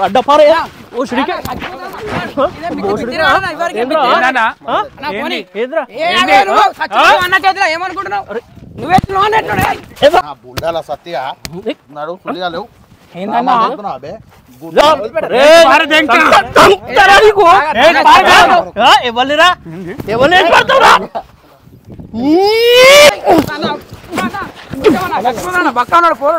గడ్డపారే ఓ శ్రీకే ఏమనుకుంటున్నావు సత్య ఎవరిరా ఎవరు బక్క పోరు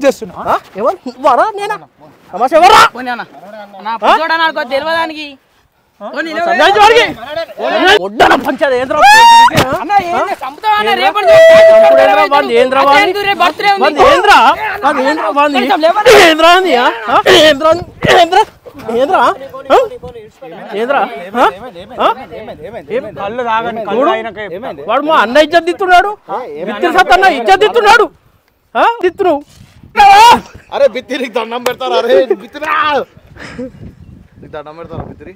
చేస్తున్నా ఎవరు నేనా తమాషా ఎవరా తెలియదానికి పంచాడు వాడు మా అన్న ఇజ్జత్ దిస్తున్నాడు సత్తన్న ఇజ్జత్ దిస్తున్నాడు దిత్తును అరే బిత్తిరి దండం పెడతారు అరే బిత్తిరా దండం పెడతారు బిత్తిరి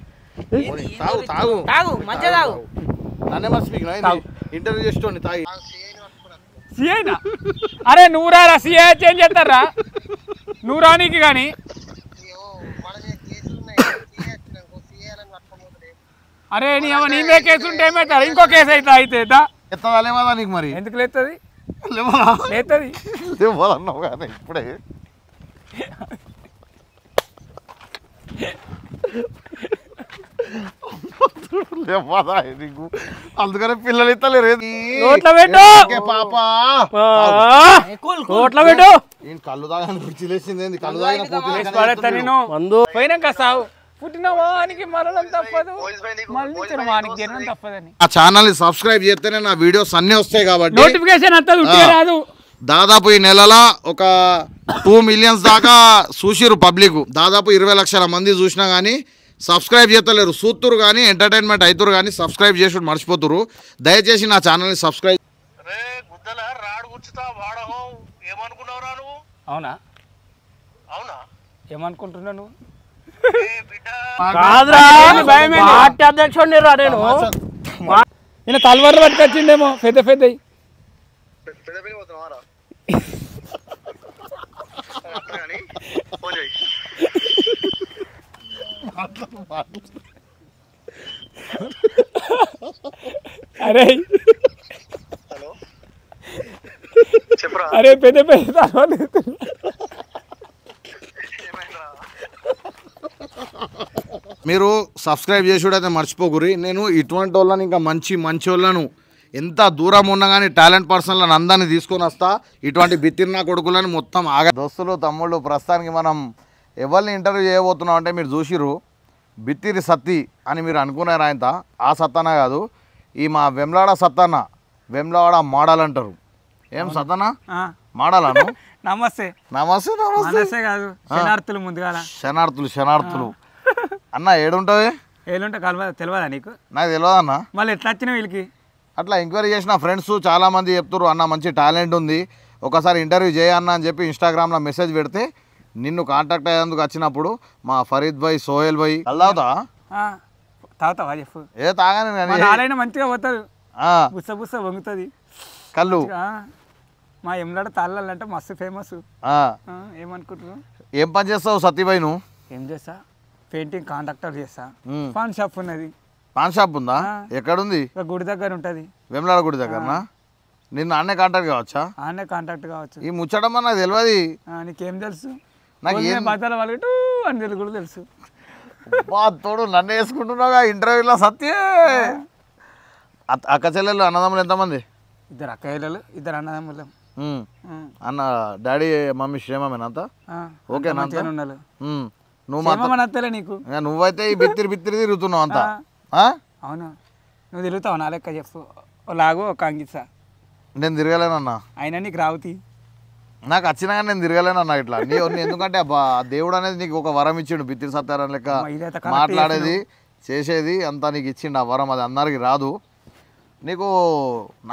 తాగు తాగు తాగు మంచిగా తాగు నన్నే మర్చిపోయినా ఇంటర్వ్యూ చేస్తోండి తాగి సిఐనా అరే నువ్వు రా సిఐ చేంజ్ చేస్తారా నువ్వు రానికి కానీ అరే నీ నీవే కేసు ఉంటే ఏమవుతారు ఇంకో కేసు అయితే అయితే ఎత్తదా లేవదా నీకు మరి ఎందుకు లేస్తుంది లేవదా లేస్తుంది లేవదన్నావు కానీ ఇప్పుడే నీకు అందుకనే పిల్లలు ఇస్తలేరు పాపా కళ్ళు తాగని కుర్చీలేసింది కళ్ళు తాగిన నేను పోయినాక సావు పుట్టిన వానికి మరణం తప్పదు మళ్ళీ వానికి జనం తప్పదని ఆ ఛానల్ ని సబ్స్క్రైబ్ చేస్తేనే నా వీడియోస్ అన్ని వస్తాయి కాబట్టి నోటిఫికేషన్ అంతా రాదు దాదాపు ఈ నెలలో ఒక 2 మిలియన్స్ దాకా చూసిరు పబ్లిక్ దాదాపు 20 లక్షల మంది చూసినా కానీ సబ్స్క్రైబ్ చేస్తలేరు చూస్తురు కానీ ఎంటర్టైన్మెంట్ అవుతారు కానీ సబ్స్క్రైబ్ చేసి మర్చిపోతురు దయచేసి నా ఛానల్ని సబ్స్క్రైబ్ అవునా అవునా ఏమనుకుంటున్నా నువ్వు అధ్యక్షుడిని రా నేను కల్వర్లు పట్టుకొచ్చిండేమో పెద్ద పెద్ద అరే అరే పెద్ద పెద్ద మీరు సబ్స్క్రైబ్ చేసుడైతే మర్చిపోకురి నేను ఇటువంటి వాళ్ళని ఇంకా మంచి వాళ్ళను ఎంత దూరం ఉన్నా కానీ టాలెంట్ పర్సన్లను అందరినీ తీసుకొని వస్తా ఇటువంటి బిత్తిరినా కొడుకులని మొత్తం దోస్తులు తమ్ముళ్ళు ప్రస్తుతానికి మనం ఎవరిని ఇంటర్వ్యూ చేయబోతున్నాం అంటే మీరు చూసిరు బిత్తిరి సత్తి అని మీరు అనుకున్నారు ఆయన ఆ సత్తన కాదు ఈ మా వెమ్లాడ సత్తన్న వెమ్లాడ మోడల్ అంటారు ఏం సత్తన మోడలను నమస్తే నమస్తే నమస్తే కాదు శనార్థులు ముందుగా శనార్థులు అన్న ఏడుంటుంది ఏలుంటే తెలియదా నీకు నాకు తెలియదన్న మళ్ళీ ఎట్లా వచ్చిన వీళ్ళకి అట్లా ఎంక్వైరీ చేసిన ఫ్రెండ్స్ చాలామంది చెప్తారు అన్న మంచి టాలెంట్ ఉంది ఒకసారి ఇంటర్వ్యూ చేయన్న అని చెప్పి ఇన్స్టాగ్రామ్లో మెసేజ్ పెడితే నిన్ను కాంటాక్ట్ అయ్యేందుకు వచ్చినప్పుడు మా ఫరీద్ భాయ్ సోహెల్ భాయ్ తాగుతావా చెప్పు ఏ తాగానే మంచిగా పోతుంది బుస్స బుస్స వంగుతుంది కళ్ళు మా ఎమ్లాడ తాళ్ళంటే మస్తు ఫేమస్ ఏమనుకుంటున్నావు ఏం పని చేస్తావు సత్యభాయ్ నువ్వు ఏం చేస్తా పెయింటింగ్ కాంట్రాక్టర్ చేస్తా పాన్ షాప్ ఉన్నది పాన్ షాప్ ఉందా ఎక్కడుంది గుడి దగ్గర ఉంటది వేములాడ గుడి దగ్గరనా నిన్ను ఆన్నే కాంటాక్ట్ కావచ్చా ఆన్నే కాంటాక్ట్ కావచ్చు ఈ ముచ్చటమ్మా నాకు తెలియదు నీకేం తెలుసు నాకు ఏం బతాల వాళ్ళకి అని తెలుగు కూడా తెలుసు తోడు నన్ను వేసుకుంటున్నావుగా ఇంటర్వ్యూలో సత్య అక్క చెల్లెళ్ళు అన్నదమ్ములు ఎంతమంది 2 అక్క చెల్లెలు 2 అన్నదమ్ములు అన్న డాడీ మమ్మీ క్షేమమేనంతా ఓకేనా నువ్వు నీకు నువ్వైతే ఈ బిత్తిరి తిరుగుతున్నావు అంతా అవును నువ్వు తిరుగుతావు నా లెక్క చెప్పు లాగో ఒక అంగిసా నేను తిరగలేనన్నా అయినా నీకు రావుతి నాకు వచ్చినా కానీ నేను తిరగలేనన్నా ఇట్లా నీ ఎందుకంటే దేవుడు అనేది నీకు ఒక వరం ఇచ్చిండు బిత్తిరి సత్యారని లెక్క మాట్లాడేది చేసేది అంతా నీకు ఇచ్చిండు ఆ వరం అది అందరికి రాదు నీకు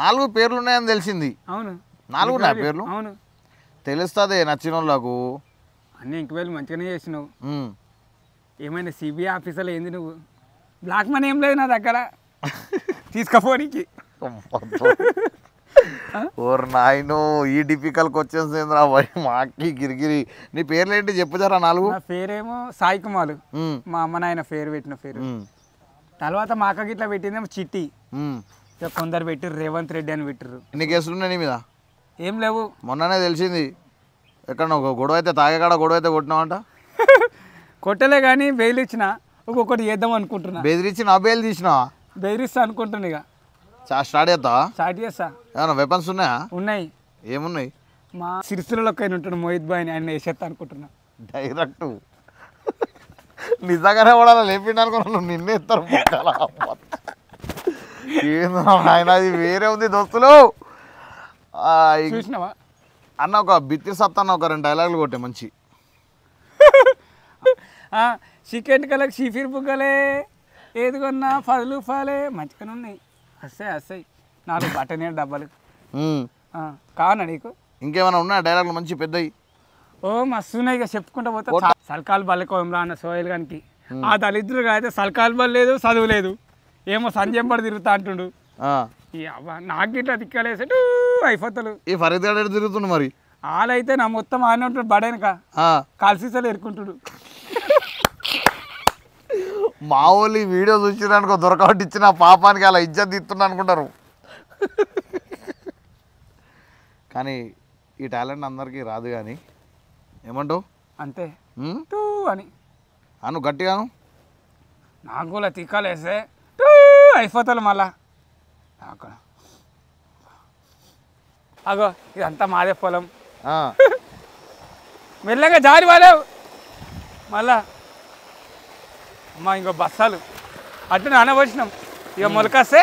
4 పేర్లు ఉన్నాయని తెలిసింది అవును 4 ఉన్నాయి పేర్లు అవును తెలుస్తుంది నచ్చిన వాళ్ళకు అన్నీ ఎంక్వైరీ మంచిగానే చేసినావు ఏమైనా సిబిఐ ఆఫీసర్లో ఏంది నువ్వు బ్లాక్ మనీ ఏం లేదు నా దగ్గర తీసుకపోనికి ఓర్ నాయను ఈ డిఫికల్ట్ క్వశ్చన్స్ ఏంద్రా భయ్ మాకి గిరిగిరి నీ పేర్లు ఏంటి చెప్పుచారా 4 నా పేరేమో సాయి కుమార్ మా అమ్మ నాయన పేరు పెట్టిన పేరు తర్వాత మా అక్కకి ఇట్లా పెట్టిందేమో చిట్టి ఇక కొందరు పెట్టిర్రు రేవంత్ రెడ్డి అని పెట్టిర్రు ఎన్ని కేసులు ఉన్నాయి నీ మీద ఏం లేవు మొన్ననే తెలిసింది ఎక్కడ గొడవ అయితే తాగేకాడ గొడవ అయితే కొట్టినావంట కొట్టలే కానీ బెయిల్ ఇచ్చిన ఒక్కొక్కటి చేద్దాం అనుకుంటున్నా బెదిరించి నా బెయిల్ తీసినావా బెదిరిస్తా అనుకుంటున్నా ఇక స్టార్ట్ చేస్తావా స్టార్ట్ చేస్తా ఏమన్నా వెపన్స్ ఉన్నాయా ఉన్నాయి ఏమున్నాయి మా సిరిసిల్లలో ఉంటాడు మోహిత్ బాయ్ అని ఆయన వేసేస్తా అనుకుంటున్నా డైరెక్ట్ నిజంగానే కూడా లేపిండి అనుకున్నాను నిన్నే ఇస్తారు ఆయన అది వేరే ఉంది దోస్తులు చూసినావా అన్న ఒక బిత్తిరి సత్తా అన్న ఒక 2 డైలాగులు కొట్టే మంచి చికెన్ కలర్ షీఫీర్ బుగ్గలే ఏది కొన్నా 10 రూపాయలే మంచిగానే ఉన్నాయి వస్తాయి 4 బట్టనే డబ్బాలు కావనా నీకు ఇంకేమైనా ఉన్నాయా డైలాగులు మంచి పెద్దవి ఓ మస్తు ఉన్నాయి ఇక చెప్పుకుంటా పోతా సల్కాలు బల్లెకోయంలా అన్న సోయల్ గానికి ఆ దళిద్రుగా అయితే సల్కాలు బల్ లేదు చదువు లేదు ఏమో సంజయం పడి తిరుగుతా అంటుండు నాకు ఇట్లా తిక్కలేసేటు అయిపోతలు ఈ ఫరీద్ గారు తిరుగుతుండు మరి వాళ్ళైతే నా మొత్తం ఆనే ఉంటాడు బడేనక కాల్సీసాలు ఎరుకుంటుడు మా వాళ్ళు ఈ వీడియో చూసిరనుకో దొరకబట్టి ఇచ్చిన పాపానికి అలా ఇజ్జత్ తీస్తున్నా అనుకుంటారు కానీ ఈ టాలెంట్ అందరికీ రాదు కానీ ఏమంటావు అంతే టూ అని అను గట్టిగాను నాకు కూడా తిక్కలేస్తే టూ అయిపోతాను మళ్ళా అక్కడ అగో ఇదంతా మాదే పొలం మెల్లగా జారి వాలేవు మళ్ళా అమ్మా ఇంకో బస్సాలు అటు నానబోసినాం ఇక మొలకొస్తే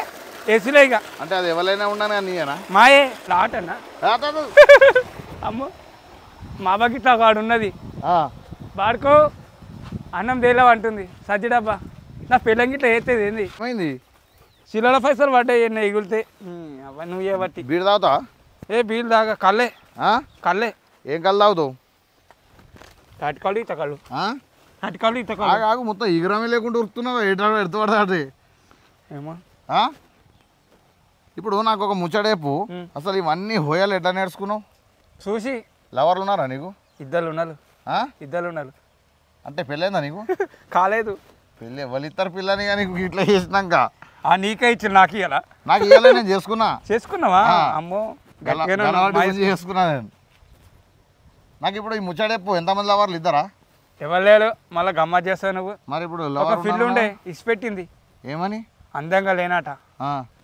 ఏసీలే ఇక అంటే అది ఎవరైనా ఉన్నాను కానీ నీయనా మాయే లాట్ అన్నా అమ్మో మా బకిట్లో వాడు ఉన్నది బాడుకో అన్నం తేలేవు అంటుంది సజ్జి డబ్బా నా పిల్లంగిట్లా వేస్తుంది ఏంది ఏమైంది చిల్లల పైసలు పడ్డాయి ఎన్న ఎగులితే నువ్వు ఏ బట్టి బీడు తాగుతా ఏ బీలు దాకా కళ్ళే కళ్ళే ఏం కళ్ళు తాగుతావు అటుకాళ్ళు ఇతకాళ్ళు అటుకాళ్ళు ఇతకాళ్ళు ఆగు మొత్తం ఈగరమే లేకుండా ఉరుకుతున్నావు ఎడతపడతాడు ఏమో ఇప్పుడు నాకు ఒక ముచ్చడేపు అసలు ఇవన్నీ హోయాలు ఎట్లా నేర్చుకున్నావు చూసి లవర్లు ఉన్నారా నీకు ఇద్దరు ఉన్నారు అంటే పెళ్ళైందా నీకు కాలేదు పెళ్ళి ఎవరిద్దరు పిల్లని కానీ ఇట్లా చేసినాక నీకే ఇచ్చిన నాకు ఇవ్వాలా నాకు ఇవ్వాలి నేను చేసుకున్నావా అమ్మో చేసుకున్నా నేను నాకు ఇప్పుడు ఈ ముచ్చడేపు ఎంతమంది లవర్లు ఇద్దరా ఎవరు లేరు మళ్ళీ గమ్మత్ చేస్తావు నువ్వు మరి ఇప్పుడు ఒక ఫిల్ ఉండే ఇచ్చిపెట్టింది ఏమని అందంగా లేనట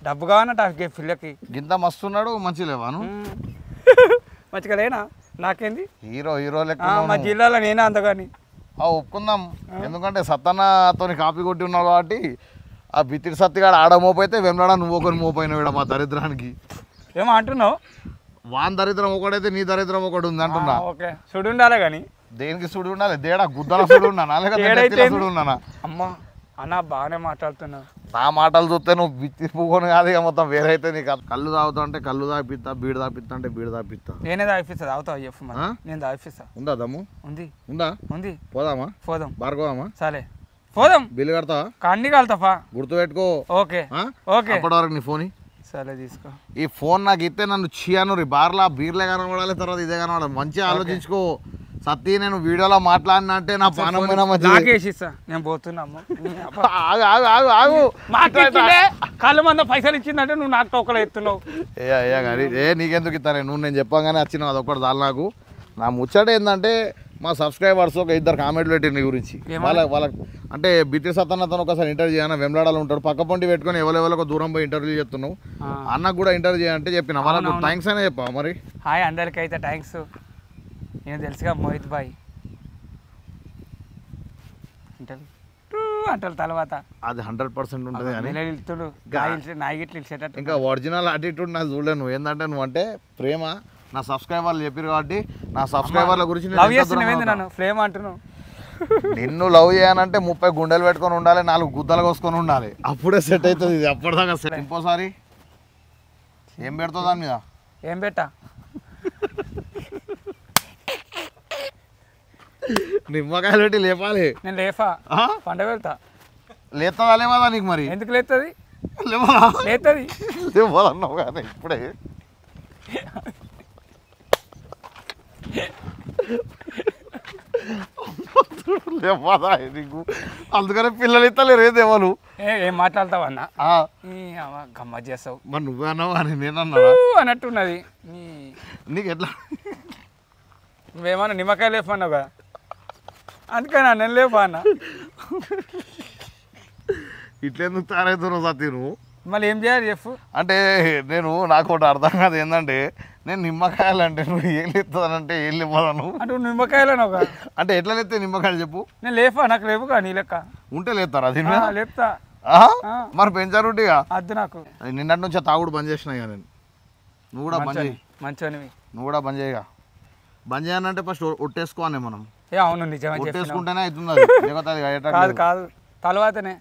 డబ్బు కావనట పిల్లకి గింత మస్తున్నాడు మంచి లేవాను మంచిగా లేనా నాకేంది హీరో లెక్క మా జిల్లాలో నేనే అంతగాని ఒప్పుకుందాం ఎందుకంటే సత్తన్నతో కాపీ కొట్టి ఉన్నావు కాబట్టి ఆ బిత్తిడి సత్తిగాడు ఆడ మోపైతే వెంబడా నువ్వు ఒకరు మోపోయినావు ఇక్కడ మా దరిద్రానికి ఏమో అంటున్నావు వాన్ దరిద్రం ఒకటైతే నీ దరిద్రం ఒకటి ఉంది అంటున్నా ఓకే సుడు ఉండాలి కానీ దేనికి సుడి ఉండాలి దేడా గుద్దల సుడి ఉన్నానా లేకపోతే సుడి ఉన్నానా అమ్మా అన్న బాగానే మాట్లాడుతున్నావు నా మాటలు చూస్తే నువ్వు బిత్తి పువ్వుని కాదు ఇక మొత్తం వేరైతే నీకు కళ్ళు తాగుతా అంటే కళ్ళు తాపిస్తా బీడు తాపిస్తా అంటే బీడు తాపిస్తా నేనే తాగిస్తా తాగుతావు చెప్పు నేను తాగిస్తా ఉందా దమ్ము ఉంది పోదామా పోదాం బార్కోదామా సరే పోదాం బిల్లు కడతావా కన్నీ కలుతావా గుర్తు పెట్టుకో ఓకే అప్పటి వరకు నీ ఫోన్ సరే తీసుకో ఈ ఫోన్ నాకు ఇస్తే నన్ను చియాను బార్లా బీర్లే కనబడాలి తర్వాత ఇదే కనబడాలి మంచిగా ఆలోచించుకో సత్తి నేను వీడియోలో మాట్లాడినా అంటే నా పానం నేను పోతున్నాము కళ్ళు మంద పైసలు ఇచ్చిందంటే నువ్వు నాకు తోకలు ఎత్తున్నావు నీకెందుకు ఇస్తానే నువ్వు నేను చెప్పగానే వచ్చినావు అదొకటి దాని నాకు నా ముచ్చట ఏంటంటే మా సబ్స్క్రైబర్స్ ఒక 2 కామెంట్లు పెట్టిన నీ గురించి వాళ్ళకి అంటే బిత్తిడి సత్తన్నతో ఒకసారి ఇంటర్వ్యూ చేయనా వెంబడాలు ఉంటాడు పక్క పొంటి పెట్టుకొని ఎవరెవరికి దూరం పోయి ఇంటర్వ్యూ చేస్తున్నావు అన్నకు కూడా ఇంటర్వ్యూ చేయాలంటే చెప్పిన వాళ్ళకు థ్యాంక్స్ అనే చెప్పా మరి హాయ్ అందరికీ అయితే థ్యాంక్స్ నేను తెలుసుగా మోహిత్ బాయ్ అంటారు తర్వాత అది 100% ఉంటుంది ఇంకా ఒరిజినల్ యాటిట్యూడ్ నాకు చూడలేను ఏంటంటే నువ్వు అంటే ప్రేమ నా సబ్స్క్రైబర్లు చెప్పారు కాబట్టి నా సబ్స్క్రైబర్ల గురించి ప్రేమ అంటున్నావు నిన్ను లవ్ చేయాలంటే 30 గుండెలు పెట్టుకొని ఉండాలి 4 గుద్దలు కోసుకొని ఉండాలి అప్పుడే సెట్ అవుతుంది ఇది అప్పటిదాకా సెట్ ఇంకోసారి ఏం పెడతావు దాని మీద ఏం పెట్టా నిమ్మకాయలు పెట్టి లేపాలి నేను లేఫా పండ వెళ్తా లేస్తుందా లేవదా నీకు మరి ఎందుకు లేస్తుంది లేతుంది లేవన్నావు కానీ ఇప్పుడే లేవదా నీకు అందుకనే పిల్లలు ఇస్తలేరు ఏ దేవాలు ఏం మాట్లాడతావు అన్న గమ్మత్ చేస్తావు మరి నువ్వే అన్నావు అని నేనన్నా అన్నట్టున్నది నీకు ఎట్లా నువ్వేమన్నా నిమ్మకాయ లేపన్నావు కదా అందుకని నేను లేపా అన్న ఇట్లెందుకు తయారవుతున్నావు సతీ నువ్వు మళ్ళీ ఏం చేయాలి చెప్పు అంటే నేను నాకు ఒకటి అర్థం కాదు ఏంటంటే నేను నిమ్మకాయలు అంటే నువ్వు ఏం లేస్తానంటే ఏం లేపాను అంటే నువ్వు నిమ్మకాయలను ఒక అంటే ఎట్లా లేస్తే నిమ్మకాయలు చెప్పు నేను లేపా నాకు లేపుగా నీ లెక్క ఉంటే లేస్తారా అది లేపుతా మరి పెంచారుంటిగా అద్దు నాకు నిన్నటి నుంచి తాగుడు బంద్ చేసినా ఇక నేను నువ్వు కూడా బంద్ చేయి మంచివనివి నువ్వు కూడా బంద్ చేయగా బంద్ చేయాలంటే ఫస్ట్ ఒట్టేసుకోవాలి మనం అవును నిజమే ఒట్టేసుకుంటేనే అవుతుంది అది కాదు కాదు తర్వాతనే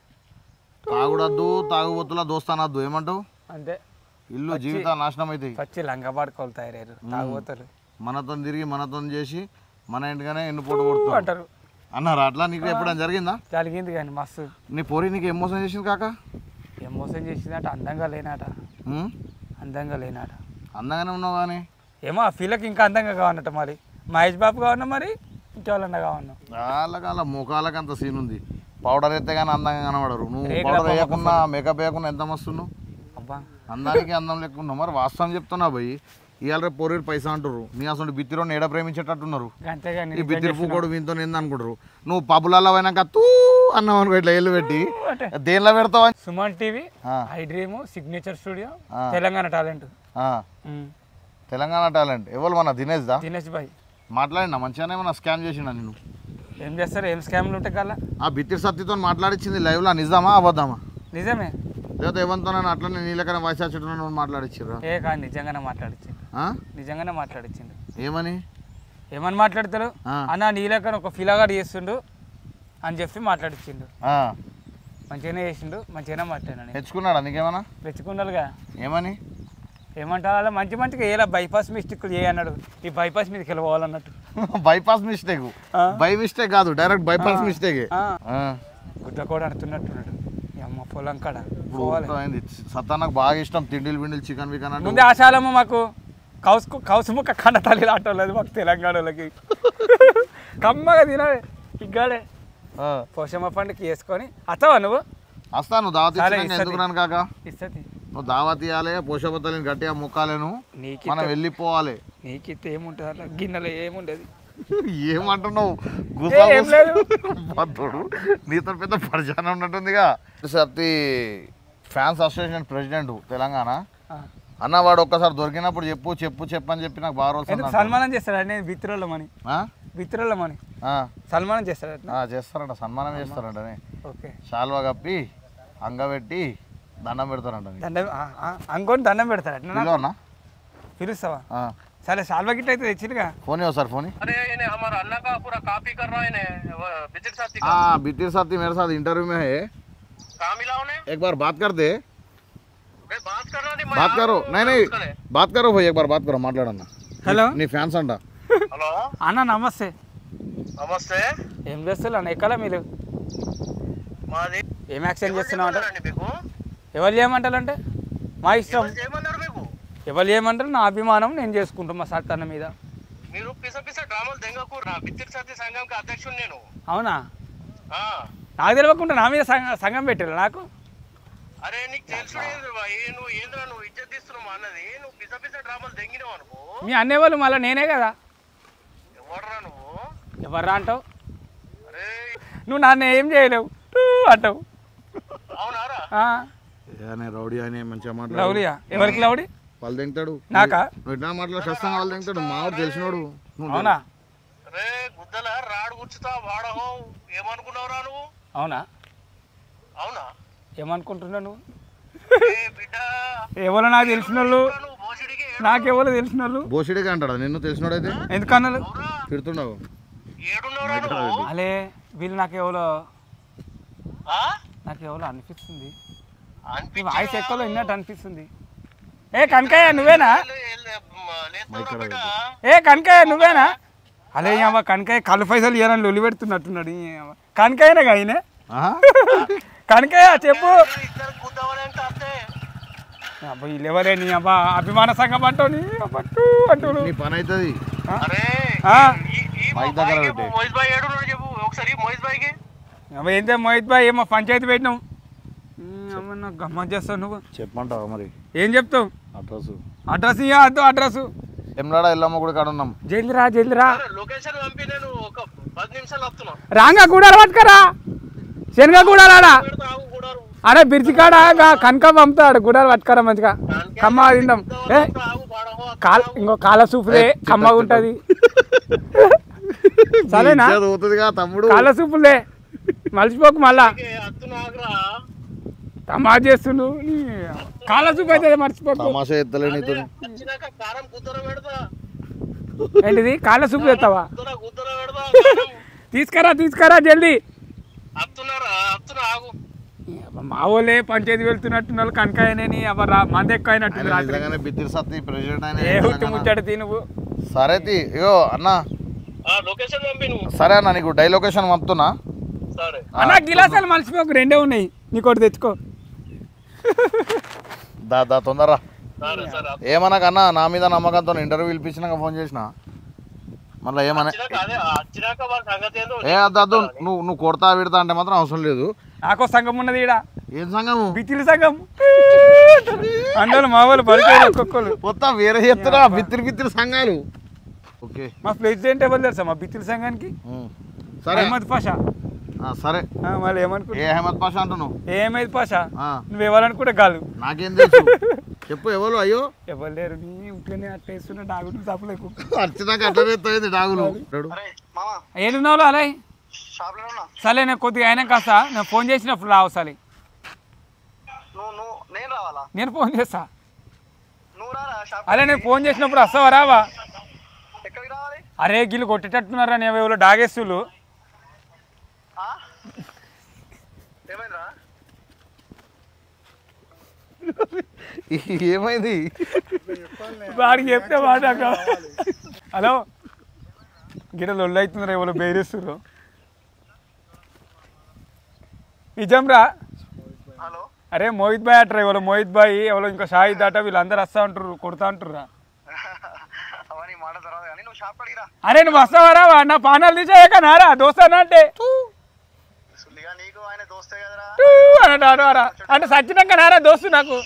తాగుడద్దు తాగుబోతులా దోస్తానద్దు ఏమంటావు అంతే ఇల్లు జీవితాలు నాశనం అవుతాయి పచ్చి లంగబాడుకోవాలి తయారయ్యారు తాగుబోతారు మనతో తిరిగి మనతో చేసి మన ఇంటిగానే ఎన్ను పోటు కొడుతూ అంటారు అన్నారా అట్లా నీకు ఎప్పుడైనా జరిగిందా జరిగింది కానీ మస్తు నీ పోరి నీకు ఏం మోసం చేసింది కాక ఏం మోసం చేసిందట అందంగా లేనాట అందంగా లేనాట అందంగానే ఉన్నావు కానీ ఏమో ఆ ఫీల్కి ఇంకా అందంగా కావన్నట మరి మహేష్ బాబు కావన్నా మరి ఇంకెవరన్నా కావన్నా వాళ్ళకి అలా ముఖాలకు అంత సీన్ ఉంది పౌడర్ ఎత్తే కానీ అందంగా కనబడరు నువ్వు పౌడర్ వేయకుండా మేకప్ వేయకుండా ఎంత మస్తున్నావు అబ్బా అందానికి అందం లేకున్నావు మరి వాస్తవం చెప్తున్నా పోయి ఇవాళ రేపు పోరీలు పైసా అంటారు నీ అసలు బిత్తిరోని ఏడ ప్రేమించేటట్టున్నారు ఈ బిత్తిరి పూకోడు వీంతో ఏంది అనుకుంటారు నువ్వు పబ్బులలో పోయినాక తూ అన్నావు అనుకో ఇట్లా ఎల్లు పెట్టి దేనిలో పెడతావు Suman TV I dream signature studio Telangana talent Telangana talent ఎవరు మన దినేష్ భాయ్ మాట్లాడినా మంచిగానే ఏమన్నా స్కామ్ చేసిండా నేను ఏం చేస్తారు ఏం స్కామ్లు ఉంటాయి కల్లా ఆ బిత్తిరి సత్తితో మాట్లాడించింది లైవ్లో నిజమా అబద్ధమా నిజమే లేకపోతే ఎవరితో అట్లనే నీళ్ళకైనా వయసు వచ్చేటప్పుడు మాట్లాడిచ్చిర్రా కాదు నిజంగానే మాట్లాడిచ్చిండు నిజంగానే మాట్లాడిచ్చిండు ఏమని మాట్లాడతారు అన్న నీళ్ళకన ఒక ఫిలాగాడు చేస్తుండు అని చెప్పి మాట్లాడిచ్చిండు మంచిగానే చేసిండు మంచిగానే మాట్లాడాను తెచ్చుకున్నాడా నీకేమన్నా తెచ్చుకున్నాడుగా ఏమని ఏమంటారు అలా మంచిగా ఏలా బైపాస్ మిస్టేక్లు చేయన్నాడు ఈ బైపాస్ మీదకి వెళ్ళిపోవాలన్నట్టు బైపాస్ మిస్టేక్ బై మిస్టేక్ కాదు డైరెక్ట్ బైపాస్ మిస్టేక్ గుడ్ల కూడా అడుతున్నట్టున్నాడు అమ్మ పొలం కాడ సత్తానికి బాగా ఇష్టం తిండిలు బిండిలు చికెన్ బికన్ అంటే ముందే ఆశాలమ్మ మాకు కౌసు ముక్క కండ తల్లి ఆటోలేదు మాకు తెలంగాణ వాళ్ళకి కమ్మగా తినాలి ఇగ్గాడే పోషమ్మ పండుగ వేసుకొని వస్తావా నువ్వు వస్తా నువ్వు దావత్ ఎందుకు రాను కాక ఇస్తుంది నువ్వు దావత్ ఇవ్వాలి పోషపతలని గట్టిగా ముక్కాలేను మనం వెళ్ళిపోవాలి నీకితే ఏముంటుంది అట్లా గిన్నెలో ఏముండదు ఏమంటున్నావు గుర్తుడు నీతో పెద్ద పరిచయం ఉన్నట్టుందిగా Satti fans association president Telangana అన్న వాడు ఒక్కసారి దొరికినప్పుడు చెప్పు అని చెప్పి నాకు బాగా రోజు సన్మానం చేస్తాడు నేను బిత్తిరోళ్ళమని సన్మానం చేస్తారంట సన్మానం చేస్తారంట ఓకే శాల్వా కప్పి అంగబెట్టి దండం పెడతారంట అంగోని దండం పెడతారట పిలుస్తావా సరే సాల్వా గిట్ట అయితే తెచ్చిరుగా फोन सर फोन अरे ये हमारा अन्ना का पूरा कॉपी कर रहा है बितिर साथी का बितिर साथी मेरे साथ इंटरव्यू में है कहाँ मिला उन्हें एक बार बात कर दे बात कर रहा नहीं बात करो नहीं बात करो भाई एक बार बात करो మాట్లాడన్నా హలో నీ ఫ్యాన్స్ అంట హలో అన్న నమస్తే నమస్తే ఏం చేస్తున్నా అన్న ఎక్కడ మీరు మాది ఏం యాక్షన్ చేస్తున్నావు అంటే మీకు ఎవరు చేయమంటారంటే మా ఇష్టం ఏమన్నారు మీకు ఎవరు చేయమంటారు నా అభిమానం నేను చేసుకుంటాం మా సత్తన్న మీద మీరు పిస డ్రామాలు దెంగకు నా బిత్తిరి సాథి సంఘం అధ్యక్షుడు నేను అవునా నాకు తెలియకుండా నా మీద సంఘం పెట్టారు నాకు అరే నీకు తెలుసు నువ్వు ఏంద్రా నువ్వు ఇజ్జత్ తీస్తున్నావు అన్నది నువ్వు పిస డ్రామాలు దెంగినావు అనుకో మీ అనేవాళ్ళు మళ్ళీ నేనే కదా ఎవడరా నువ్వు ఎవర్రా అంటావు అరే నువ్వు నన్ను ఏం చేయలేవు అంటావు అవునారా రౌడీ అని మంచిగా మాట్లాడు లౌడియా ఎవరికి లౌడి వాళ్ళు తింటాడు నాకా నువ్వు ఎట్లా మాట్లాడు ఖచ్చితంగా వాళ్ళు తింటాడు మావాడు తెలిసినోడు అవునా రే గుద్దల రాడు కూర్చుతా వాడహో ఏమనుకున్నావురా నువ్వు అవునా అవునా ఏమనుకుంటున్నావు నువ్వు బిడ్డ ఎవరు నాకు తెలిసిన వాళ్ళు నువ్వు భోషుడికి నాకెవరు తెలిసిన వాళ్ళు బోసిడిగా అంటాడా నిన్ను తెలిసినోడైతే ఎందుకన్నారు తిడుతున్నావు ఏడున్నావురా నువ్వు అలే వీళ్ళు నాకెవరో అనిపిస్తుంది వాయిస్ ఎక్కువలో విన్నట్టు అనిపిస్తుంది ఏ కనకయ్య నువ్వేనా కనకయ్య నువ్వేనా అలే అమ్మ కనకయ్య కళ్ళు పైసలు ఇవ్వాలని లొలి పెడుతున్నట్టున్నాడు కనకయ్యనే ఆయన కనకయ్య చెప్పు వీళ్ళు ఎవరే నీ అబ్బా అభిమాన సంఘం అంటావు నీ అబ్బట్టు అంటాడు నీ పని అవుతుంది అరే ఆ? మైక్ దగ్గర పెట్టు. మోహిత్ భాయ్ ఏడు చెప్పు ఒకసారి మోహిత్ భాయ్కి ఏంటే మోహిత్ భాయ్ ఏమో పంచాయతీ పెట్టినావు నాకు గమ్మత్ చేస్తావు నువ్వు చెప్పమంటావా మరి ఏం చెప్తావు అడ్రస్ అడ్రస్ ఇయ్యా అద్దు అడ్రస్ ఎమ్లాడ ఎల్లమ్మ గుడి కాడ ఉన్నాం. జల్ది రా లొకేషన్ పంపి నేను ఒక 10 నిమిషాలు వస్తున్నా. రాంగా కూడా పట్టుకరా శనగ కూడా రాడా ఆగు కూడారు. అరే బిర్చి కాడ కనక పంపుతాడు గుడాలు పట్టుకరా మంచిగా కమ్మ తిందాం ఏ ఆగు పాడహో. ఇంకో కాల సూపులే కమ్మగా ఉంటది సరేనా ఇజ్జత్ పోతుందిగా తమ్ముడు. కాల సూపులే మర్చిపోకు మళ్ళా వస్తున్నా ఆగురా. తమాషా చేస్తుండు కాల సూపు అయితే మర్చిపోకు తమాషా ఎత్తలే నీతో. వచ్చినాక కారం గుద్దర పెడతా. ఏంటిది కాల సూపు చేస్తావా గుద్దర పెడతా. తీసుకురా జల్దీ వస్తున్నా ఆగు. మా వాళ్ళే పంచాయతీ వెళ్తున్నట్టున్నారు కనకాయనని ఎవరు మంది ఎక్కువ అయినట్టుంది రాత్రి నిజంగానే బిత్తిరి సత్తి ప్రెసిడెంట్ ఏ ఆయన హుట్టు ముచ్చట తీ నువ్వు సరే తీ ఇగో అన్న లొకేషన్ పంపి నువ్వు. సరే అన్న నీకు డై లొకేషన్ పంపుతున్నా. సరే అన్న గిలాసాలు మర్చిపోకు రెండే ఉన్నాయి నీకోటి తెచ్చుకో దా తొందరరా. సరే సరే ఏమనకన్నా నా మీద నమ్మకంతో ఇంటర్వ్యూ పిలిపించినాక ఫోన్ చేసిన మళ్ళీ ఏమన్నా వచ్చినాక వాళ్ళ సంగతి ఏందో ఏ అద్దు నువ్వు కొడతా విడతా అంటే మాత్రం అవసరం లేదు. నాకో సంఘం ఉన్నది ఈడ ఏం సంగము బిత్తిలి సంఘం అంటే మా వాళ్ళు పరిచయం ఒక్కొక్కరు మొత్తం వేరే చెప్తున్నా బిత్తిరి సంఘాలు. ఓకే మా ప్రెసిడెంట్ ఎవరు తెలుసా మా బిత్తిలి సంఘానికి సరే అహ్మద్ పాషా సరే మళ్ళీ ఏమనుకుంటా ఏ అహ్మద్ పాషా అంటున్నావు. ఏమైంది పాషా ఆ. నువ్వు ఎవరనుకుంటే గాలు నాకేం తెలుసు చెప్పు ఎవరు అయ్యో ఎవరు లేరు నీ ఇంట్లోనే అట్లా వేస్తున్నా డాగుడు తప్పలేకు వచ్చినాక అట్లా తెస్తుంది డాగులు. ఏడున్నావు అలా షాప్ లో ఉన్నా. సరే నేను కొద్దిగా అయినా కాస్త నేను ఫోన్ చేసినప్పుడు రావు సరే నువ్వు నేను రావాలా? నేను ఫోన్ చేస్తా నువ్వు రారా షాప్? అరే నేను ఫోన్ చేసినప్పుడు వస్తావా రావా ఎక్కడికి రావాలి? అరే గిల్లు కొట్టేటట్టున్నారా నేను ఎవరో డాగేస్తులు ఏమైందిరా? ఏమైంది వాడికి చెప్తే మాట హలో గిన్నెలు ఒళ్ళు అవుతున్నారు ఎవరో బెయిరేస్తున్నారు నిజంరా. హలో అరే మోహిత్ భాయ్ అట్రా ఎవరో మోహిత్ భాయ్ ఎవరో ఇంకా షాహిద్ అట వీళ్ళందరూ వస్తా ఉంటారు కొడతా అంటారా. అవన్నీ మాట తర్వాత కానీ నువ్వు షాప్ అడిగిరా. అరే నువ్వు వస్తావా రావా నా పానాలు తీసాక నారా దోస్తానా అంటే సుల్లిగా నీకు ఆయన దోస్తే కదరా. అన్నట్టు అంటే సచ్చినాక నారా దోస్తు నాకు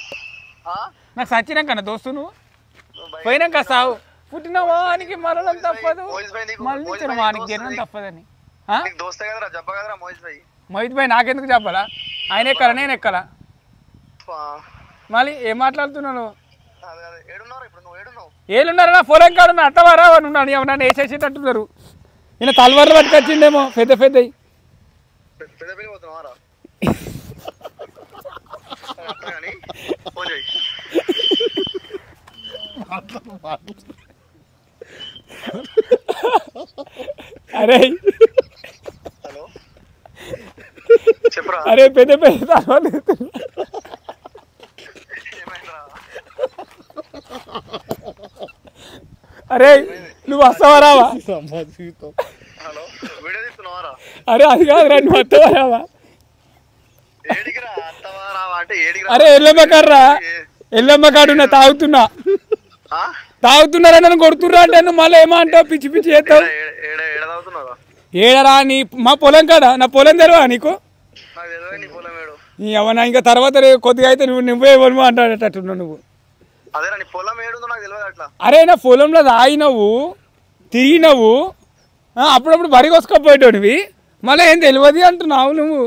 సచ్చినాక నా దోస్తు నువ్వు పోయినాక సావు పుట్టిన వానికి మరణం తప్పదు మళ్ళీ వానికి జనం తప్పదని నీకు దోస్తే కదరా జబ్బ కదరా మోహిత్ భాయ్. మోహిత్ భాయ్ నాకెందుకు చెప్పాలా ఆయన ఎక్కలా నేను ఎక్కలా మళ్ళీ ఏం మాట్లాడుతున్నాను అదే అదే ఏడున్నారా ఇప్పుడు? నువ్వు ఏడున్నావు? ఏళ్ళున్నారా నా పొలం కాడున్నా అట్టవారా ఉన్నాను ఏమన్నా వేసేసేటట్టున్నారు ఈయన తలవారు పట్టుకొచ్చిండేమో పెద్ద పెద్దవి పెద్ద పెళ్లి పోతున్నావారా? కానీ ఫోన్ చేయి. అరే హలో చెప్పురా. అరే పెద్ద పెద్ద తలవారు ఏమైందిరా? అరే నువ్వు వస్తావా రావా హలో వీడియో తీస్తున్నావారా? అరే అది కాదురా నువ్వు వస్తావా రావా ఏడికి రా అత్తవా రావా అంటే ఏడికి రా. అరే ఎల్లమ్మ కర్రా ఎల్లమ్మ కాడున్నా తాగుతున్నారా నన్ను కొడుతుర్రా అంటే నువ్వు మళ్ళీ ఏమంటావు పిచ్చి పిచ్చి చేస్తావు ఏడ తాగుతున్నారా? ఏడరా నీ మా పొలం కాడా నా పొలం తెరవా నీకు నాకు తెలియదు నీ పొలం ఏడు. నీ అవనా ఇంకా తర్వాత కొద్దిగా అయితే నువ్వే ఇవ్వను అంటాడేటట్టున్నావు నువ్వు. అదేరా నీ పొలం ఏడుందో నాకు తెలియదు అట్లా. అరే నా పొలంలో తాగినవు తిరిగినవు అప్పుడప్పుడు బరి కోసుకపోయేటోనివి మళ్ళీ ఏం తెలియదు అంటున్నావు నువ్వు.